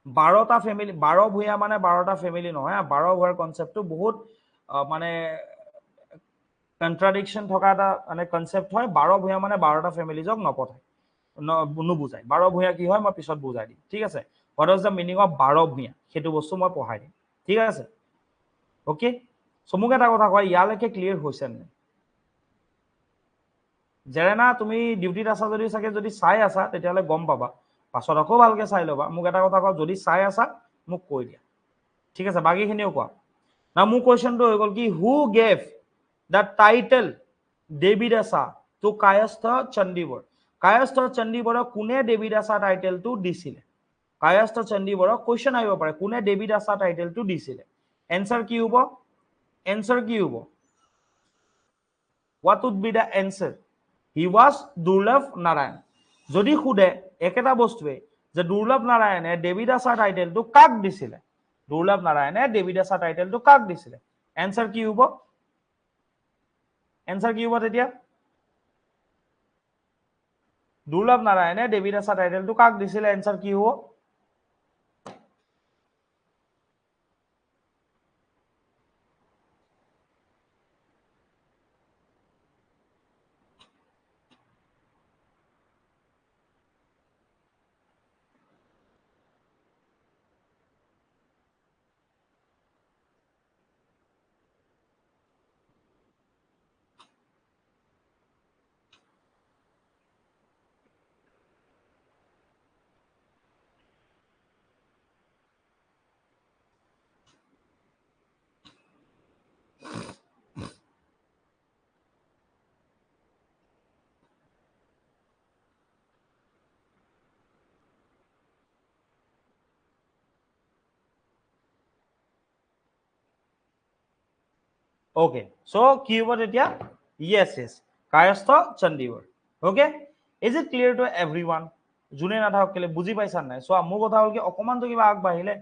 12টা ফেমিলি 12 ভূঞা মানে 12টা ফেমিলি নহয় 12 ভূঞাৰ কনসেপ্টটো বহুত মানে কন্ট্ৰাডিকশন থকা এটা মানে কনসেপ্ট হয় 12 ভূঞা মানে 12টা ফেমিলিজক নপঠায় নুবুজায় 12 ভূঞা কি হয় মই পিছত বুজাই দিম ঠিক আছে what is the meaning of 12 Bhuyan সেইটো বস্তু মই পঢ়াই দিম ঠিক আছে ওকে সো মোক এটা কথা কয় ইয়ালৈকে ক্লিয়াৰ হৈছে নে জেৰেনা তুমি ডিউটিত আছা যদি চাগে যদি চাই আছা তেতিয়ালে গম পাবা পাছত আকৌ ভালকে চাই লবা মোক এটা কথা কও যদি চাই আছা মোক কৈ দিয়া ঠিক আছে বাকিখিনিও কোৱা না মোৰ কোৱেশ্চনটো হৈ গল কি who gave the title Devidasa to Kayastha Chandibar কোনে দেৱীদাসা টাইটেলটো দিছিলে কায়স্থ চণ্ডীবৰক কোৱেশ্চন আহিব পাৰে কোনে দেৱীদাসা টাইটেলটো দিছিলে এনসাৰ কি হ'ব what would be the answer he was দুৰ্লভ নাৰায়ণ যদি খুদে একেটা বস্তুৱে যে দুৰ্লভ নাৰায়ণে দেৱীদাসা টাইটেলটো কাক দিছিলে দুৰ্লভ নাৰায়ণে দেৱীদাসা টাইটেলটো কাক দিছিলে এনসাৰ কি হ'ব তেতিয়া দুৰ্লভ নাৰায়ণে দেৱীদাসা টাইটেলটো কাক দিছিলে এনসাৰ কি হ'ব Okay, so keyword এতিয়া yes Kayastha Chandibar okay is it clear to everyone জুনে না থাকক কেলে বুজি পাইছা নাই সো মোৰ কথা হল কি অকমান তো কিবা আগবাঢ়িলে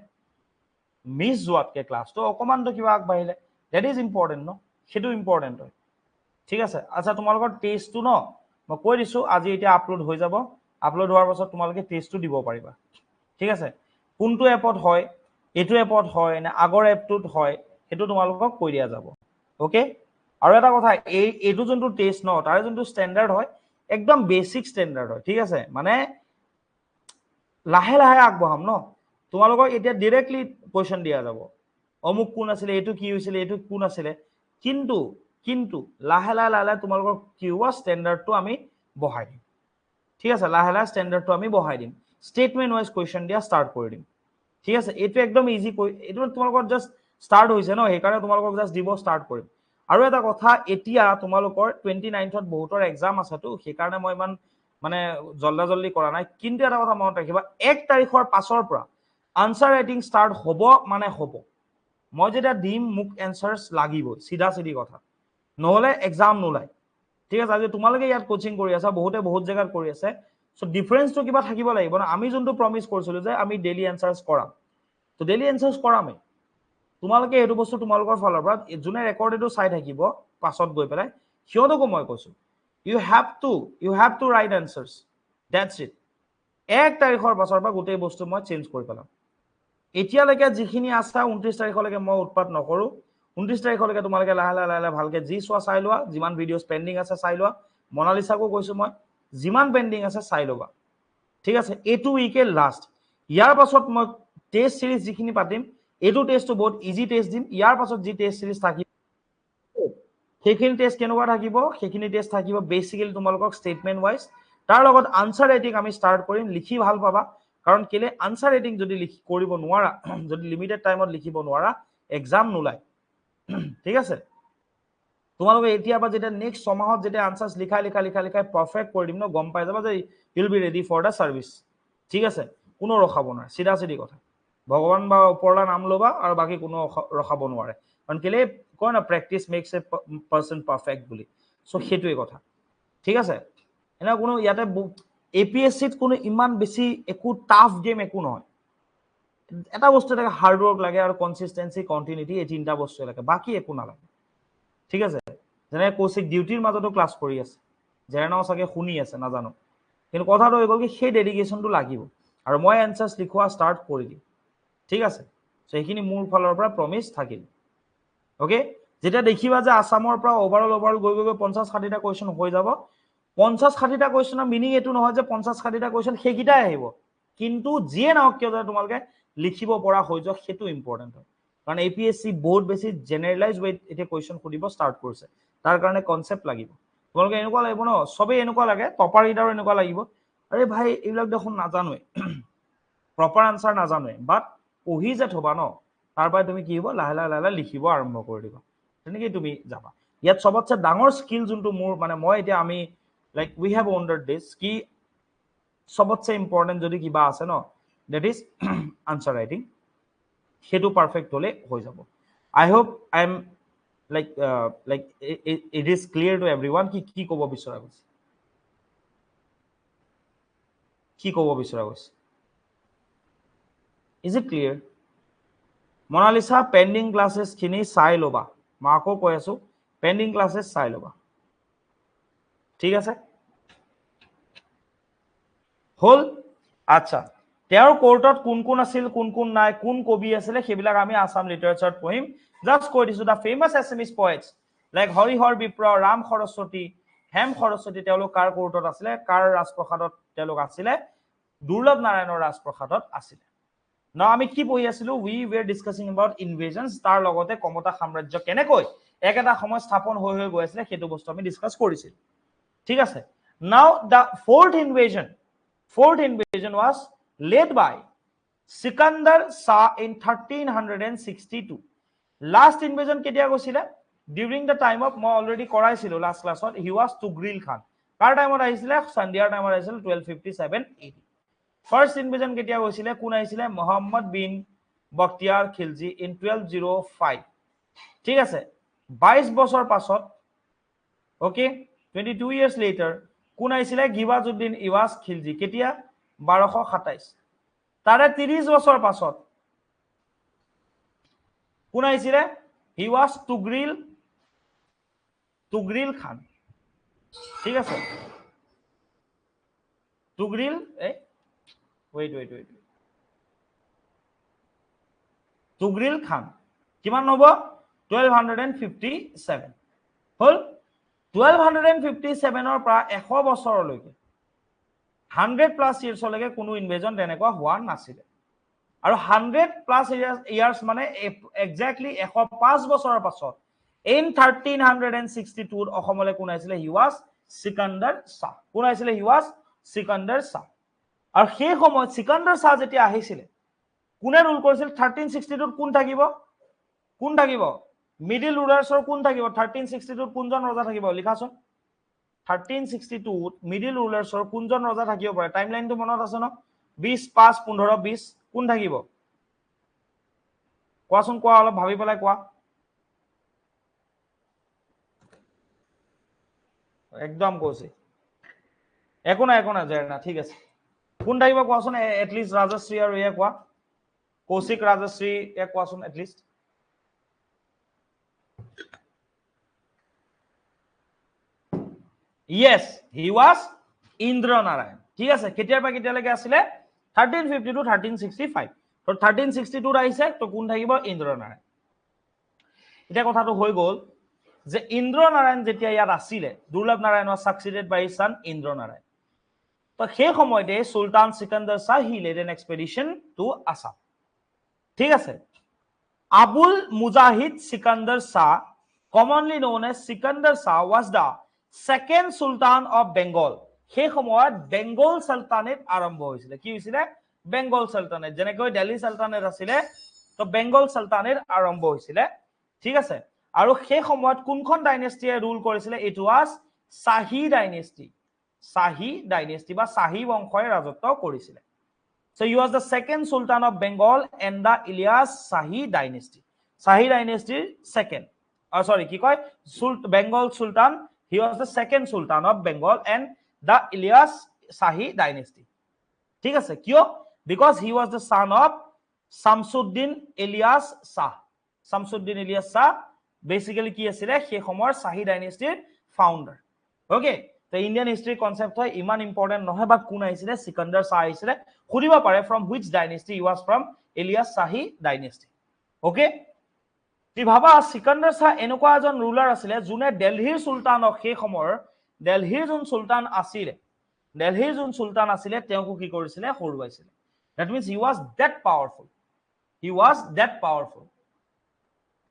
মিস যোৱাতকে ক্লাস তো অকমান তো কিবা আগবাঢ়িলে that is important no সেটো ইম্পৰ্টেন্ট হয় ঠিক আছে আচ্ছা তোমালোকৰ টেষ্টটো ন মই কৈ দিছো আজি এতিয়া আপলোড হৈ যাব আপলোড হোৱাৰ পাছত তোমালোকে টেষ্টটো দিব পাৰিবা ঠিক আছে কোনটো এপত হয় এটো এপত হয় না আগৰ এপটোত হয় হেতু তোমালোকক কৈ দিয়া যাব ওকে আৰু এটা কথা এইটো যোনটো টেষ্ট ন তাৰ যোনটো ষ্টেণ্ডাৰ্ড হয় একদম বেসিক ষ্টেণ্ডাৰ্ড হয় ঠিক আছে মানে লাহে লাহে আগবঢ়াম ন তোমালোকক এতিয়া ডাইৰেক্টলি কোৱেশ্চন দিয়া যাব অমুক কোন আছিল এটো কি হৈছিল এটো কোন আছিল কিন্তু লাহে লাহে তোমালোকৰ কি হ'ব ষ্টেণ্ডাৰ্ডটো আমি বঢ়াই দিম ঠিক আছে লাহে লাহে ষ্টেণ্ডাৰ্ডটো আমি বঢ়াই দিম ষ্টেটমেন্ট ওয়াইজ কোৱেশ্চন দিয়া ষ্টাৰ্ট কৰি দিম ঠিক আছে এটো একদম ইজি এটো তোমালোকৰ জাস্ট ষ্টাৰ্ট হৈছে ন হেকাৰণে তোমালোকক জাস্ট দিব ষ্টাৰ্ট কৰিম আৰু এটা কথা এতিয়া তোমালোকৰ 29ত বহুতৰ এক্সাম আছে তো হেকাৰণে মই ইমান মানে জলদি কৰা নাই কিন্তু এটা কথা মনত ৰাখিবা 1 তাৰিখৰ পাছৰ পৰা আনসাৰ ৰাইটিং ষ্টাৰ্ট হ'ব মানে হ'ব মই যেটা দিম মুক এনসাৰস লাগিব সিধা সিধি কথা নহলে এক্সাম নোলাই ঠিক আছে আজি তোমালোকে ইয়াত কোচিং কৰি আছা বহুতে বহুত জায়গাত কৰি আছে সো ডিফাৰেন্সটো কিবা থাকিব লাগিব না আমি যোনটো প্ৰমিস কৰিছিলো যে আমি ডেইলি এনসাৰস কৰাম তো ডেইলি এনসাৰস কৰামে তোমালোকে এটো বস্তু তোমালোকৰ ফালৰ পৰা জুনে ৰেকৰ্ডেডো চাই থাকিব পাছত গৈ পেলাই হিয়তকো মই কৈছো you have to write answers that's it 1 তাৰিখৰ পাছৰ পৰা গোটেই বস্তু মই চেঞ্জ কৰি পেলাম এতিয়ালৈকে যিখিনি আছা 29 তাৰিখলৈকে মই উৎপাত নকৰো 29 তাৰিখলৈকে তোমালোকে লাহে লাহে ভালকে জি সোৱা চাই লোৱা যিমান ভিডিওস পেন্ডিং আছে চাই লোৱা মনালিসাকো কৈছো মই যিমান পেন্ডিং আছে চাই লোৱা ঠিক আছে এটো উইকে লাষ্ট ইয়াৰ পাছত মই টেষ্ট সিৰিজ যিখিনি পাতিম এটো টেষ্টটো বহুত ইজি টেষ্ট দিম ইয়াৰ পাছত যি টেষ্ট সিৰিজ থাকিব সেইখিনি টেষ্ট কেনেকুৱা থাকিব সেইখিনি টেষ্ট থাকিব বেসিক্যালি তোমালোকক স্টেটমেন্ট ওয়াইজ তাৰ লগত আনসাৰ ৰাইটিং আমি ষ্টাৰ্ট কৰিম লিখি ভাল পাবা কাৰণ কেলে আনসাৰ ৰাইটিং যদি কৰিব নোৱাৰা যদি লিমিটেড টাইমত লিখিব নোৱাৰা এক্সাম নোলাই ঠিক আছে তোমালোকে এতিয়া বা যেটা নেক্সট সমাহত যেটা আনসার্স লিখাই পারফেক্ট করে দিম ন গম পাই যাবা যে you will be ready for the service ঠিক আছে কোনো রখাব না সিধা সিধি কথা ভগবান বা ওপৰলা নাম লবা আৰু বাকি কোনো ৰখাব নোৱাৰে কাৰণ কেলে কয় না practice max a person perfect বুলি সো হেতুই কথা ঠিক আছে এনা কোনো ইয়াতে এপিএসসিত কোনো ইমান বেছি একো টাফ গেম একো নহয় এটা বস্তু থাকে হার্ড ওয়ার্ক লাগে আৰু কনসিস্টেন্সি কন্টিনিউটি এই তিনটা বস্তু লাগে বাকি একো নালাগে ঠিক আছে যেনে কৌশিক ডিউটিৰ মাজতো ক্লাস কৰি আছে জেৰেনাও চাগে শুনি আছে নাজানো কিন্তু কথাটো হৈ গ'ল কি সেই ডেডিকেশনটো লাগিব আৰু মই এনসাৰ্স লিখোৱা স্টাৰ্ট কৰি দিম ঠিক আছে সো এইখিনি মোৰ ফালৰ পৰা প্ৰমিস থাকিল ওকে যেটা দেখিবা যে আসামৰ পৰা ওভাৰঅল গৈ 50-60টা কোৱেশ্চন হৈ যাব 50-60টা কোৱেশ্চনৰ মিনিং এটো নহয় যে 50-60টা কোৱেশ্চন হেকিটাই আহিব কিন্তু যিয়ে নাওক কিয় যে তোমালকে লিখিব পৰা হৈ যোৱা হেতু ইম্পৰ্টেন্ট হয় কাৰণ এপিএসসি বহুত বেছি জেনাৰেলাইজ ওয়ে এটা কোৱেশ্চন খুদিব স্টাৰ্ট কৰিছে তাৰ কাৰণে কনসেপ্ট লাগিব তোমালকে এনেকুৱা লাগিব ন সবে এনেকুৱা লাগে টপাৰ ৰিডাৰ এনেকুৱা লাগিব আৰে ভাই এইবিলাক দেখোন নাজানোৱে প্ৰপাৰ আনসাৰ নাজানোৱে বাট পঢ়ি যে থবা ন তাৰপৰা তুমি কি হ'ব লাহে লাহে লিখিব আৰম্ভ কৰি দিবা তেনেকৈ তুমি যাবা ইয়াত সবতছে ডাঙৰ স্কিল যোনটো মোৰ মানে মই এতিয়া আমি like we have wondered this কি সবতছে ইম্পর্টেন্ট যদি কিবা আছে ন দ্যাট ইজ আনসার রাইটিং হেতু পারফেক্ট হলে হৈ যাব I hope I am like it is clear to everyone কি কব বিচৰা গৈছে কি কব বিচৰা গৈছে is it clear Monalisa pending classes খিনি চাই লবা মই আকৌ কৈ আছো পেন্ডিং ক্লাसेस চাই লবা ঠিক আছে হল আচ্ছা তেওঁৰ কোৰ্টত কোন আছিল কোন নাই কোন কবি আছিল হেবিলাক আমি আসাম লিটাৰেচাৰত পঢ়িম জাস্ট কৈ দিছো the famous Assamese poets like Harihar Vipra Ram Saraswati Hem Saraswati তেওঁলোক কাৰ কোৰ্টত আছিল কাৰ ৰাজপ্ৰসাদত তেওঁলোক আছিল দুৰ্লভ নাৰায়ণৰ ৰাজপ্ৰসাদত আছিল না আমি কি পঢ়ি আছিলো উই ওয়্যাৰ ডিসকাসিং এবাউট ইনভেশনস তাৰ লগতে কমতা সাম্ৰাজ্য কেনেকৈ একটা সময় স্থাপন হৈ গৈ আছিল হেতু বস্তু আমি ডিসকাস কৰিছিল ঠিক আছে নাও দা fourth invasion was led by Sikandar Shah in 1362 last invasion কেতিয়া গৈছিল during the time of মই অলৰেডি কৰাইছিল last classত he was Tugril Khan কাৰ টাইমত আহিছিল সন্ধিয়াৰ টাইমত আহিছিল 1257 AD First invasion কেতিয়া গৈছিল কোন আহিছিল মোহাম্মদ বিন বখতিয়াৰ খিলজি in 1205 ঠিক আছে 22 বছৰ পাছত ওকে 22 years later কোন আহিছিল গিবাজউদ্দিন ইৱাজ খিলজি কেতিয়া 1227 তাৰে 30 বছৰ পাছত কোন আহিছিল হি ওয়াজ তুগৰিল খান ঠিক আছে তুগৰিল wait তুগৰিল খান কিমান হ'ব 1257 হল 1257 ৰ পৰা 100 বছৰলৈকে 100 প্লাস ইয়াৰ্স লৈকে কোনো ইনভেজন তেনেকুৱা হোৱা নাছিল আৰু 100 প্লাস ইয়াৰ্স মানে এক্স্যাক্টলি 105 বছৰৰ পাছত in 1362 অসমলৈ কোন আহিছিল হি ওয়াজ সিকান্দাৰ শাহ কোন আহিছিল হি ওয়াজ সিকান্দাৰ শাহ আৰু সেই সময়ত সিকান্দাৰ শাহ যেতিয়া আহিছিল কোনে ৰুল কৰিছিল 1362 কোন থাকিব মিডল ৰুলাৰ্ছৰ কোন থাকিব 1362 কোনজন ৰজা থাকিব লিখাছোন 1362 মিডল ৰুলাৰ্ছৰ কোনজন ৰজা থাকিব পাৰে টাইমলাইনটো মনত আছে ন 20 5 15 20 কোন থাকিব কোৱাছোন কোৱা অলপ ভাবি পেলাই কোৱা একদম কৈছে একো না জেৰনা ঠিক আছে কোন থাকিব কোৱাছোন এট লিষ্ট ৰাজশ্ৰী আৰু এ কোৱা কৌশিক ৰাজশ্ৰী এ কোৱাছোন at least Yes, he was Indra Narayan. ঠিক আছে কেতিয়াৰ পৰা কেতিয়ালৈকে আছিল 1350 to 1365 তো 1362 আহিছে তো কোন থাকিব ইন্দ্ৰ নাৰায়ণ এটা কথাটো হৈ গল যে ইন্দ্ৰ নাৰায়ণ যেতিয়া ইয়াত আছিল দুৰ্লভ Narayan was succeeded by his son Indra Narayan তো সেই সময়তে সুলতান সিকান্দাৰ শাহ he led an expedition to Assam ঠিক আছে আবুল মুজাহিদ সিকান্দাৰ শাহ commonly known as Sikandar Shah was the second Sultan of Bengal সেই সময়ত বেংগল সালতানেট আৰম্ভ হৈছিল কি হৈছিল বেংগল সালতানেট যেনেকৈ দিল্লী সালতানেট আছিল তো বেংগল সালতানেট আৰম্ভ হৈছিল ঠিক আছে আৰু সেই সময়ত কোনখন ডাইনেষ্টিয়ে ৰুল কৰিছিলে ইট ওয়াজ শাহী ডাইনেষ্টি বা শাহী বংশই ৰাজত্ব কৰিছিলে so he was the second sultan of Bengal and the Ilyas Shahi dynasty second sorry কি কয় Bengal sultan he was the second sultan of Bengal and the Ilyas Shahi dynasty ঠিক আছে কিয় because he was the son of Shamsuddin Ilyas Shah basically কি আছিল সেই সময়ৰ Shahi dynasty founder okay the Indian history concept হয় ইমান important নহয় বা কোন আহিছিলে Sikandar Shah আহিছিলে খুদিব পাৰে from which dynasty he was from Ilyas Shahi dynasty okay তি ভাবা Sikandar Shah এনেকুৱা এজন ৰুলাৰ আছিল যোনে দিল্লীৰ সুলতানক সেই সময়ৰ দিল্লীৰ যোন সুলতান আছিল তেওঁকো কি কৰিছিলে হৰুৱাইছিল that means he was that powerful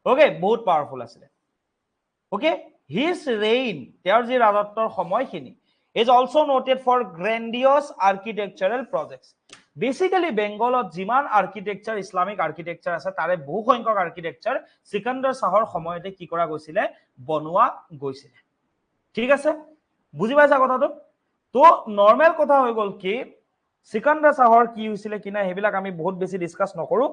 okay বহুত powerful আছিল okay his reign তেওঁৰ যি ৰাজত্বৰ সময়খিনি is also noted for grandiose architectural projects basically Bengaলত যিমান architecture Islamic architecture আছে তাৰে বহু সংখ্যক architecture Sikandar Shahৰ সময়তে কি কৰা গৈছিল বনোৱা গৈছিল ঠিক আছে বুজি পাইছা কথাটো তো নৰমাল কথা হৈ গল কি Sikandar Shahৰ কি হৈছিল কিনা হেবিলাক আমি বহুত বেছি ডিসকাস নকৰো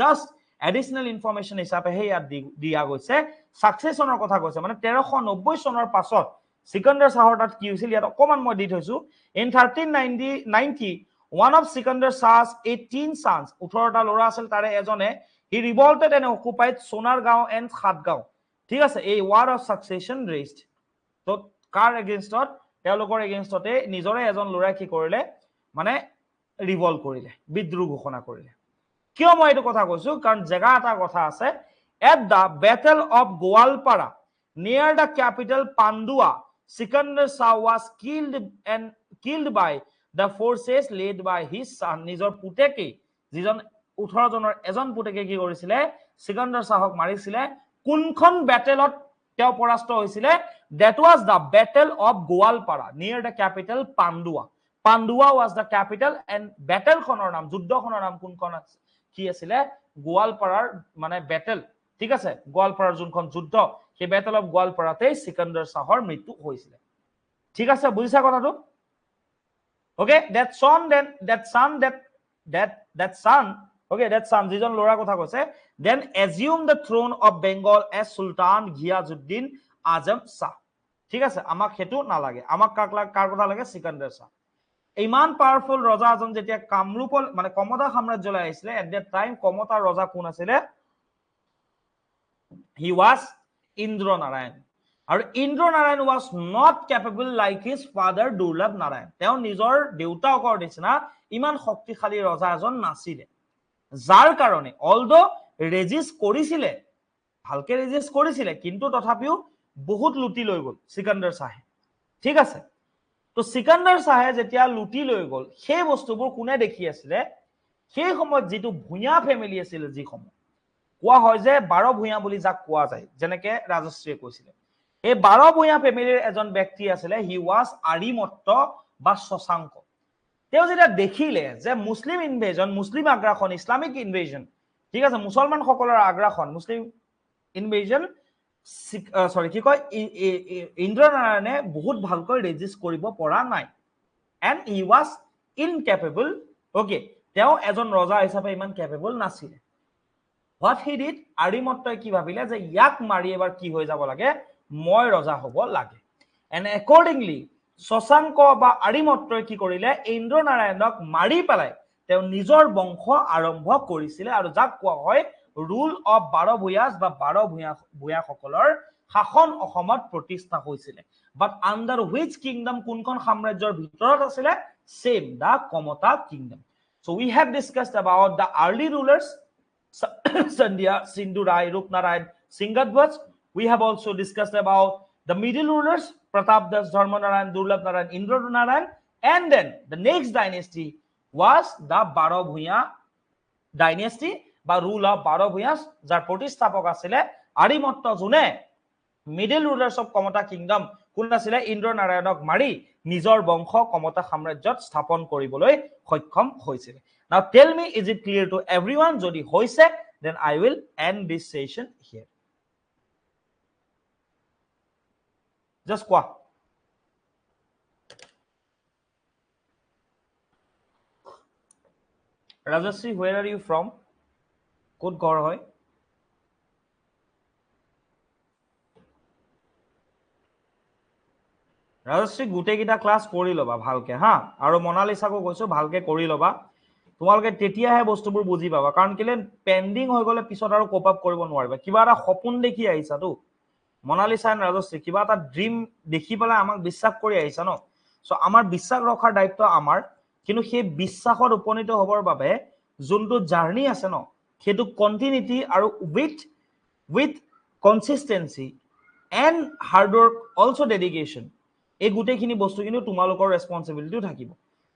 জাস্ট additional information হিচাপে হে ইয়াত দিয়া গৈছে সাকসেছনৰ কথা কৈছে মানে 1390 চনৰ পাছত Sikandar Shahৰ তাত কি হৈছিল ইয়াত অকমান মই দি থৈছো in 1390 one of Sikandar Shah's 18 sons 18টা লৰা আছিল তাৰে এজনে he revolted and occupied Sonargaon and Khatgaon ঠিক আছে এই war of succession raised তো কাৰ এগেইনষ্টত তেওঁলোকৰ এগেইনষ্টতে নিজৰে এজন লৰা কি কৰিলে মানে ৰিভল্ট কৰিলে বিদ্ৰোহ ঘোষণা কৰিলে কিয় মই এইটো কথা কৈছো কাৰণ জায়গা এটা কথা আছে at the battle of Goalpara near the capital Pandua Sikandar Shah was killed by the forces led by his son নিজৰ পুতেকে যিজন 18 জনৰ এজন পুতেকে কি কৰিছিলে Sikandar Shahক মাৰিছিলে কোনখন ব্যাটেলত তেওঁ পৰাস্ত হৈছিলে that was the battle of Goalpara near the capital Pandua was the capital and battle খনৰ নাম যুদ্ধখনৰ নাম কোনখন কি আছিল গোৱালপাৰাৰ মানে ব্যাটেল ঠিক আছে গোৱালপাৰাৰ যোনখন যুদ্ধ সেই ব্যাটেল অফ গোৱালপাৰাতে Sikandar Shahৰ মৃত্যু হৈছিল ঠিক আছে বুজিছা কথাটো okay that son যিজন লৰা কথা কৈছে then assume the throne of Bengal as Sultan Ghiyazuddin Azam Shah ঠিক আছে আমাক হেতু না লাগে আমাক কার কথা লাগে Sikandar Shah ইমান পাওয়ারফুল ৰজা এজন যেতিয়া কামৰূপ মানে কমতা সাম্ৰাজ্যলৈ আহিছিল এট দ্যাট টাইম কমতাৰ ৰজা কোন আছিল he was Indra Narayan আৰু Indra Narayan was not capable like his father Durlabh Narayan তেওঁ নিজৰ দেউতাকৰ নিচিনা ইমান শক্তিশালী ৰজা এজন নাছিল যাৰ কাৰণে অলদো ৰেজিষ্ট কৰিছিল ভালকে ৰেজিষ্ট কৰিছিল কিন্তু তথাপিও বহুত লুটি লৈ গল Sikandar Shah ঠিক আছে তো Sikandar Shah যেতিয়া লুটি লৈ গল সেই বস্তুবোৰ কোনে দেখি আছিল সেই সময়ত যেটো ভুঞা ফ্যামিলি আছিল যি সময় কোৱা হয় যে 12 ভুঞা বুলি যাক কোৱা যায় যেনেকে ৰাজশ্ৰীয়ে কৈছিল এই 12 ভুঞা ফ্যামিলিৰ এজন ব্যক্তি আছিল হি ওয়াজ আৰিমত্ত বা শশাঙ্ক তেওঁ যেটা দেখিলে যে মুসলিম ইনভেজন মুসলিম আগ্ৰাসন ইসলামিক ইনভেজন ঠিক আছে মুছলমান সকলৰ আগ্ৰাসন মুসলিম ইনভেজন সৰি কি কয় ইন্দ্ৰ নাৰায়ণে বহুত ভালকৈ ৰেজিষ্ট কৰিব পৰা নাই and he was incapable okay তেওঁ এজন ৰজা হিচাপে ইমান কেপেবল নাছিল what he did আৰিমত্তই কি ভাবিলে যে ইয়াক মাৰি এবাৰ কি হৈ যাব লাগে মই ৰজা হ'ব লাগে and accordingly শশাঙ্ক বা আৰিমত্তই কি কৰিলে ইন্দ্ৰ নাৰায়ণক মাৰি পেলাই তেওঁ নিজৰ বংশ আৰম্ভ কৰিছিল আৰু যাক কোৱা হয় ৰুল অফ 12 ভুয়াস বা 12 ভুয়া সকলৰ শাসন অসমত প্ৰতিষ্ঠা হৈছিল বাট আন্ডাৰ হুইচ কিংডম কোনখন সাম্ৰাজ্যৰ ভিতৰত আছিল same the Kamata kingdom so we have discussed about the early rulers Sandhya Sindhu Rai Rupnarayan Singhatwaj we have also discussed about the middle rulers Pratap Das Dharmanarayan Durlabh Narayan Indra Narayan and then the next dynasty was the 12 Bhuya dynasty বা rule of 12 ভুয়াস যার প্রতিষ্ঠাপক আছিল আরিমত্ত জুনে middle rulers of Kamata kingdom কোন আছিল ইন্দ্ৰ নাৰায়ণক মাৰি নিজৰ বংশ কমতা সাম্ৰাজ্যত স্থাপন কৰিবলৈ সক্ষম হৈছিল now tell me is it clear to everyone যদি হৈছে then I will end this session here just কোৱা Rajshree where are you from ক'ত ঘৰ হয় ৰাজশ্ৰী গোটেইকেইটা ক্লাছ কৰি ল'বা ভালকে হা আৰু মনালিসাকো কৈছো ভালকে কৰি ল'বা তোমালোকে তেতিয়াহে বস্তুবোৰ বুজি পাবা কাৰণ কেলে পেন্ডিং হৈ গ'লে পিছত আৰু কোপ আপ কৰিব নোৱাৰিবা কিবা এটা সপোন দেখি আহিছা তো মনালিসা এণ্ড ৰাজশ্ৰী কিবা এটা ড্ৰিম দেখি পেলাই আমাক বিশ্বাস কৰি আহিছা ন সো আমাৰ বিশ্বাস ৰখাৰ দায়িত্ব আমাৰ কিন্তু সেই বিশ্বাসত উপনীত হ'বৰ বাবে যোনটো জাৰ্নি আছে ন সেইটো কন্টিনিউটি আৰু with consistency and hard work also dedication এই গোটেইখিনি বস্তু কিন্তু তোমালোকৰ ৰেসপন্সিবিলিটিও থাকিব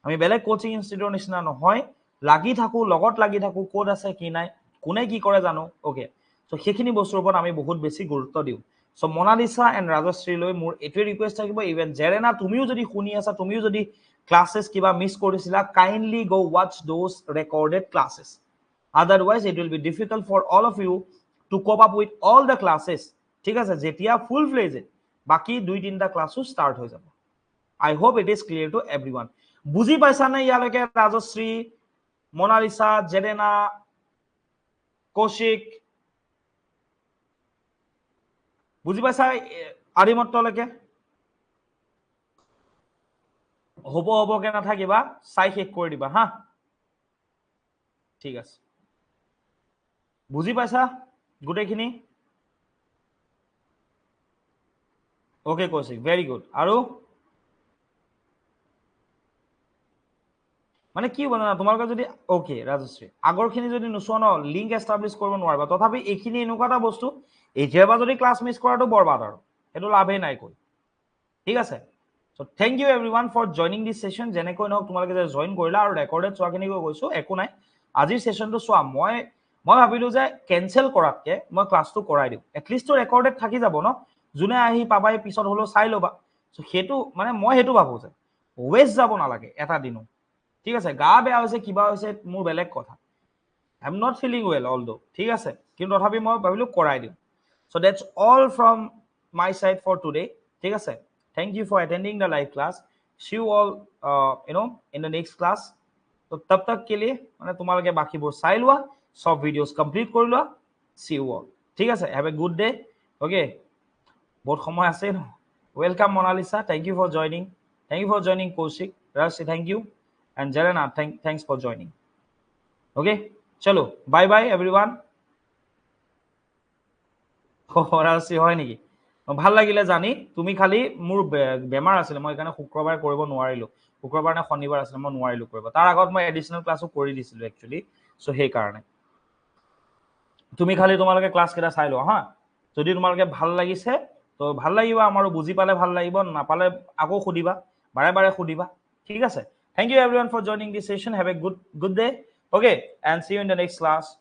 আমি বেলেগ কোচিং ইনষ্টিটিউটৰ নিচিনা নহয় লাগি থাকো লগত লাগি থাকো কোড আছে কি নাই কোনে কি কৰে জানো ওকে সো সেইখিনি বস্তুৰ ওপৰত আমি বহুত বেছি গুৰুত্ব দিওঁ সো মনালিসা এণ্ড ৰাজশ্ৰীলৈ মোৰ এটোৱে ৰিকুৱেষ্ট থাকিব ইভেন জেৰেনা তুমিও যদি শুনি আছা তুমিও যদি ক্লাसेस কিবা মিস কৰিছিলা kindly go watch those recorded classes otherwise it will be difficult for all of you to cope up with all the classes ঠিক আছে যেতিয়া ফুল ফ্লেজড বাকি দুই তিনটা ক্লাসও স্টার্ট হৈ যাব I hope it is clear to everyone বুজি পাইছা না ইয়ালৈকে ৰাজশ্ৰী মনালিসা জেৰেনা কৌশিক বুজি পাইছা আৰিমত্তলৈকে হবকে নাথাকিবা চাই শেষ কৰি দিবা হা ঠিক আছে বুজি পাইছা গোটেইখিনি ওকে কৌশিক ভেৰি গুড আৰু মানে কি বনা তোমালোকে যদি ওকে ৰাজশ্ৰী আগৰখিনি যদি নোচোৱা ন লিংক এস্টাব্লিশ কৰিব নোৱাৰিবা তথাপি এইখিনি এনেকুৱা এটা বস্তু এতিয়াবা যদি ক্লাস মিস কৰাটো বৰবাদ আৰু সেইটো লাভেই নাই কৈ ঠিক আছে so thank you everyone for joining this session যেনেকৈ নহওক তোমালোকে যে জয়েন কৰিলা আৰু ৰেকৰ্ডেড চোৱাখিনি কৈছো একো নাই আজিৰ সেশনটো চোৱা মই ভাবিলো যে কেনসেল কৰাতকে মই ক্লাসটো কৰাই দিও এটলিস্ট ৰেকৰ্ডেড থাকি যাব ন জুনে আহি পাবাই পিছত হলো চাই লবা সো হেতু মানে মই হেতু ভাবো যে ওয়েস্ট যাব নালাগে এটা দিনো ঠিক আছে গা বেয়া হৈছে কিবা হৈছে মোৰ বেলেগ কথা I am not feeling well although ঠিক আছে কিন্তু তথাপি মই ভাবিলো কৰাই দিও so that's all from my side for today ঠিক আছে thank you for attending the live class see you all in the next class तो तब तक के लिए माने तुम्हारे बाकी बोर चाइ लोৱা सब वीडियोस कंप्लीट কৰি লোৱা see you all ঠিক আছে have a good day okay বহুত সময় আছে welcome Monalisa thank you for joining Kaushik Rashi thank you and Jarana thanks for joining okay chalo bye bye everyone Rashi হয় নেকি ভাল লাগিলে জানি তুমি খালি মোৰ বেমাৰ আছিল মই কাৰণে শুক্ৰবাৰ কৰিব নোৱাৰিলো শুক্ৰবাৰ না শনিবাৰ আছিল মই নোৱাৰিলো কৰিব তাৰ আগত মই এডিশনাল ক্লাসও কৰি দিছিলো একচুয়ালি সো সেই কাৰণে তুমি খালি তোমালকে ক্লাস কেটা চাই লো হা যদি তোমালকে ভাল লাগিছে তো ভাল লাগিব আমাৰো বুজি পালে ভাল লাগিব নাপালে আকৌ খুদিবা বাৰে বাৰে খুদিবা ঠিক আছে thank you everyone for joining this session have a good day okay and see you in the next class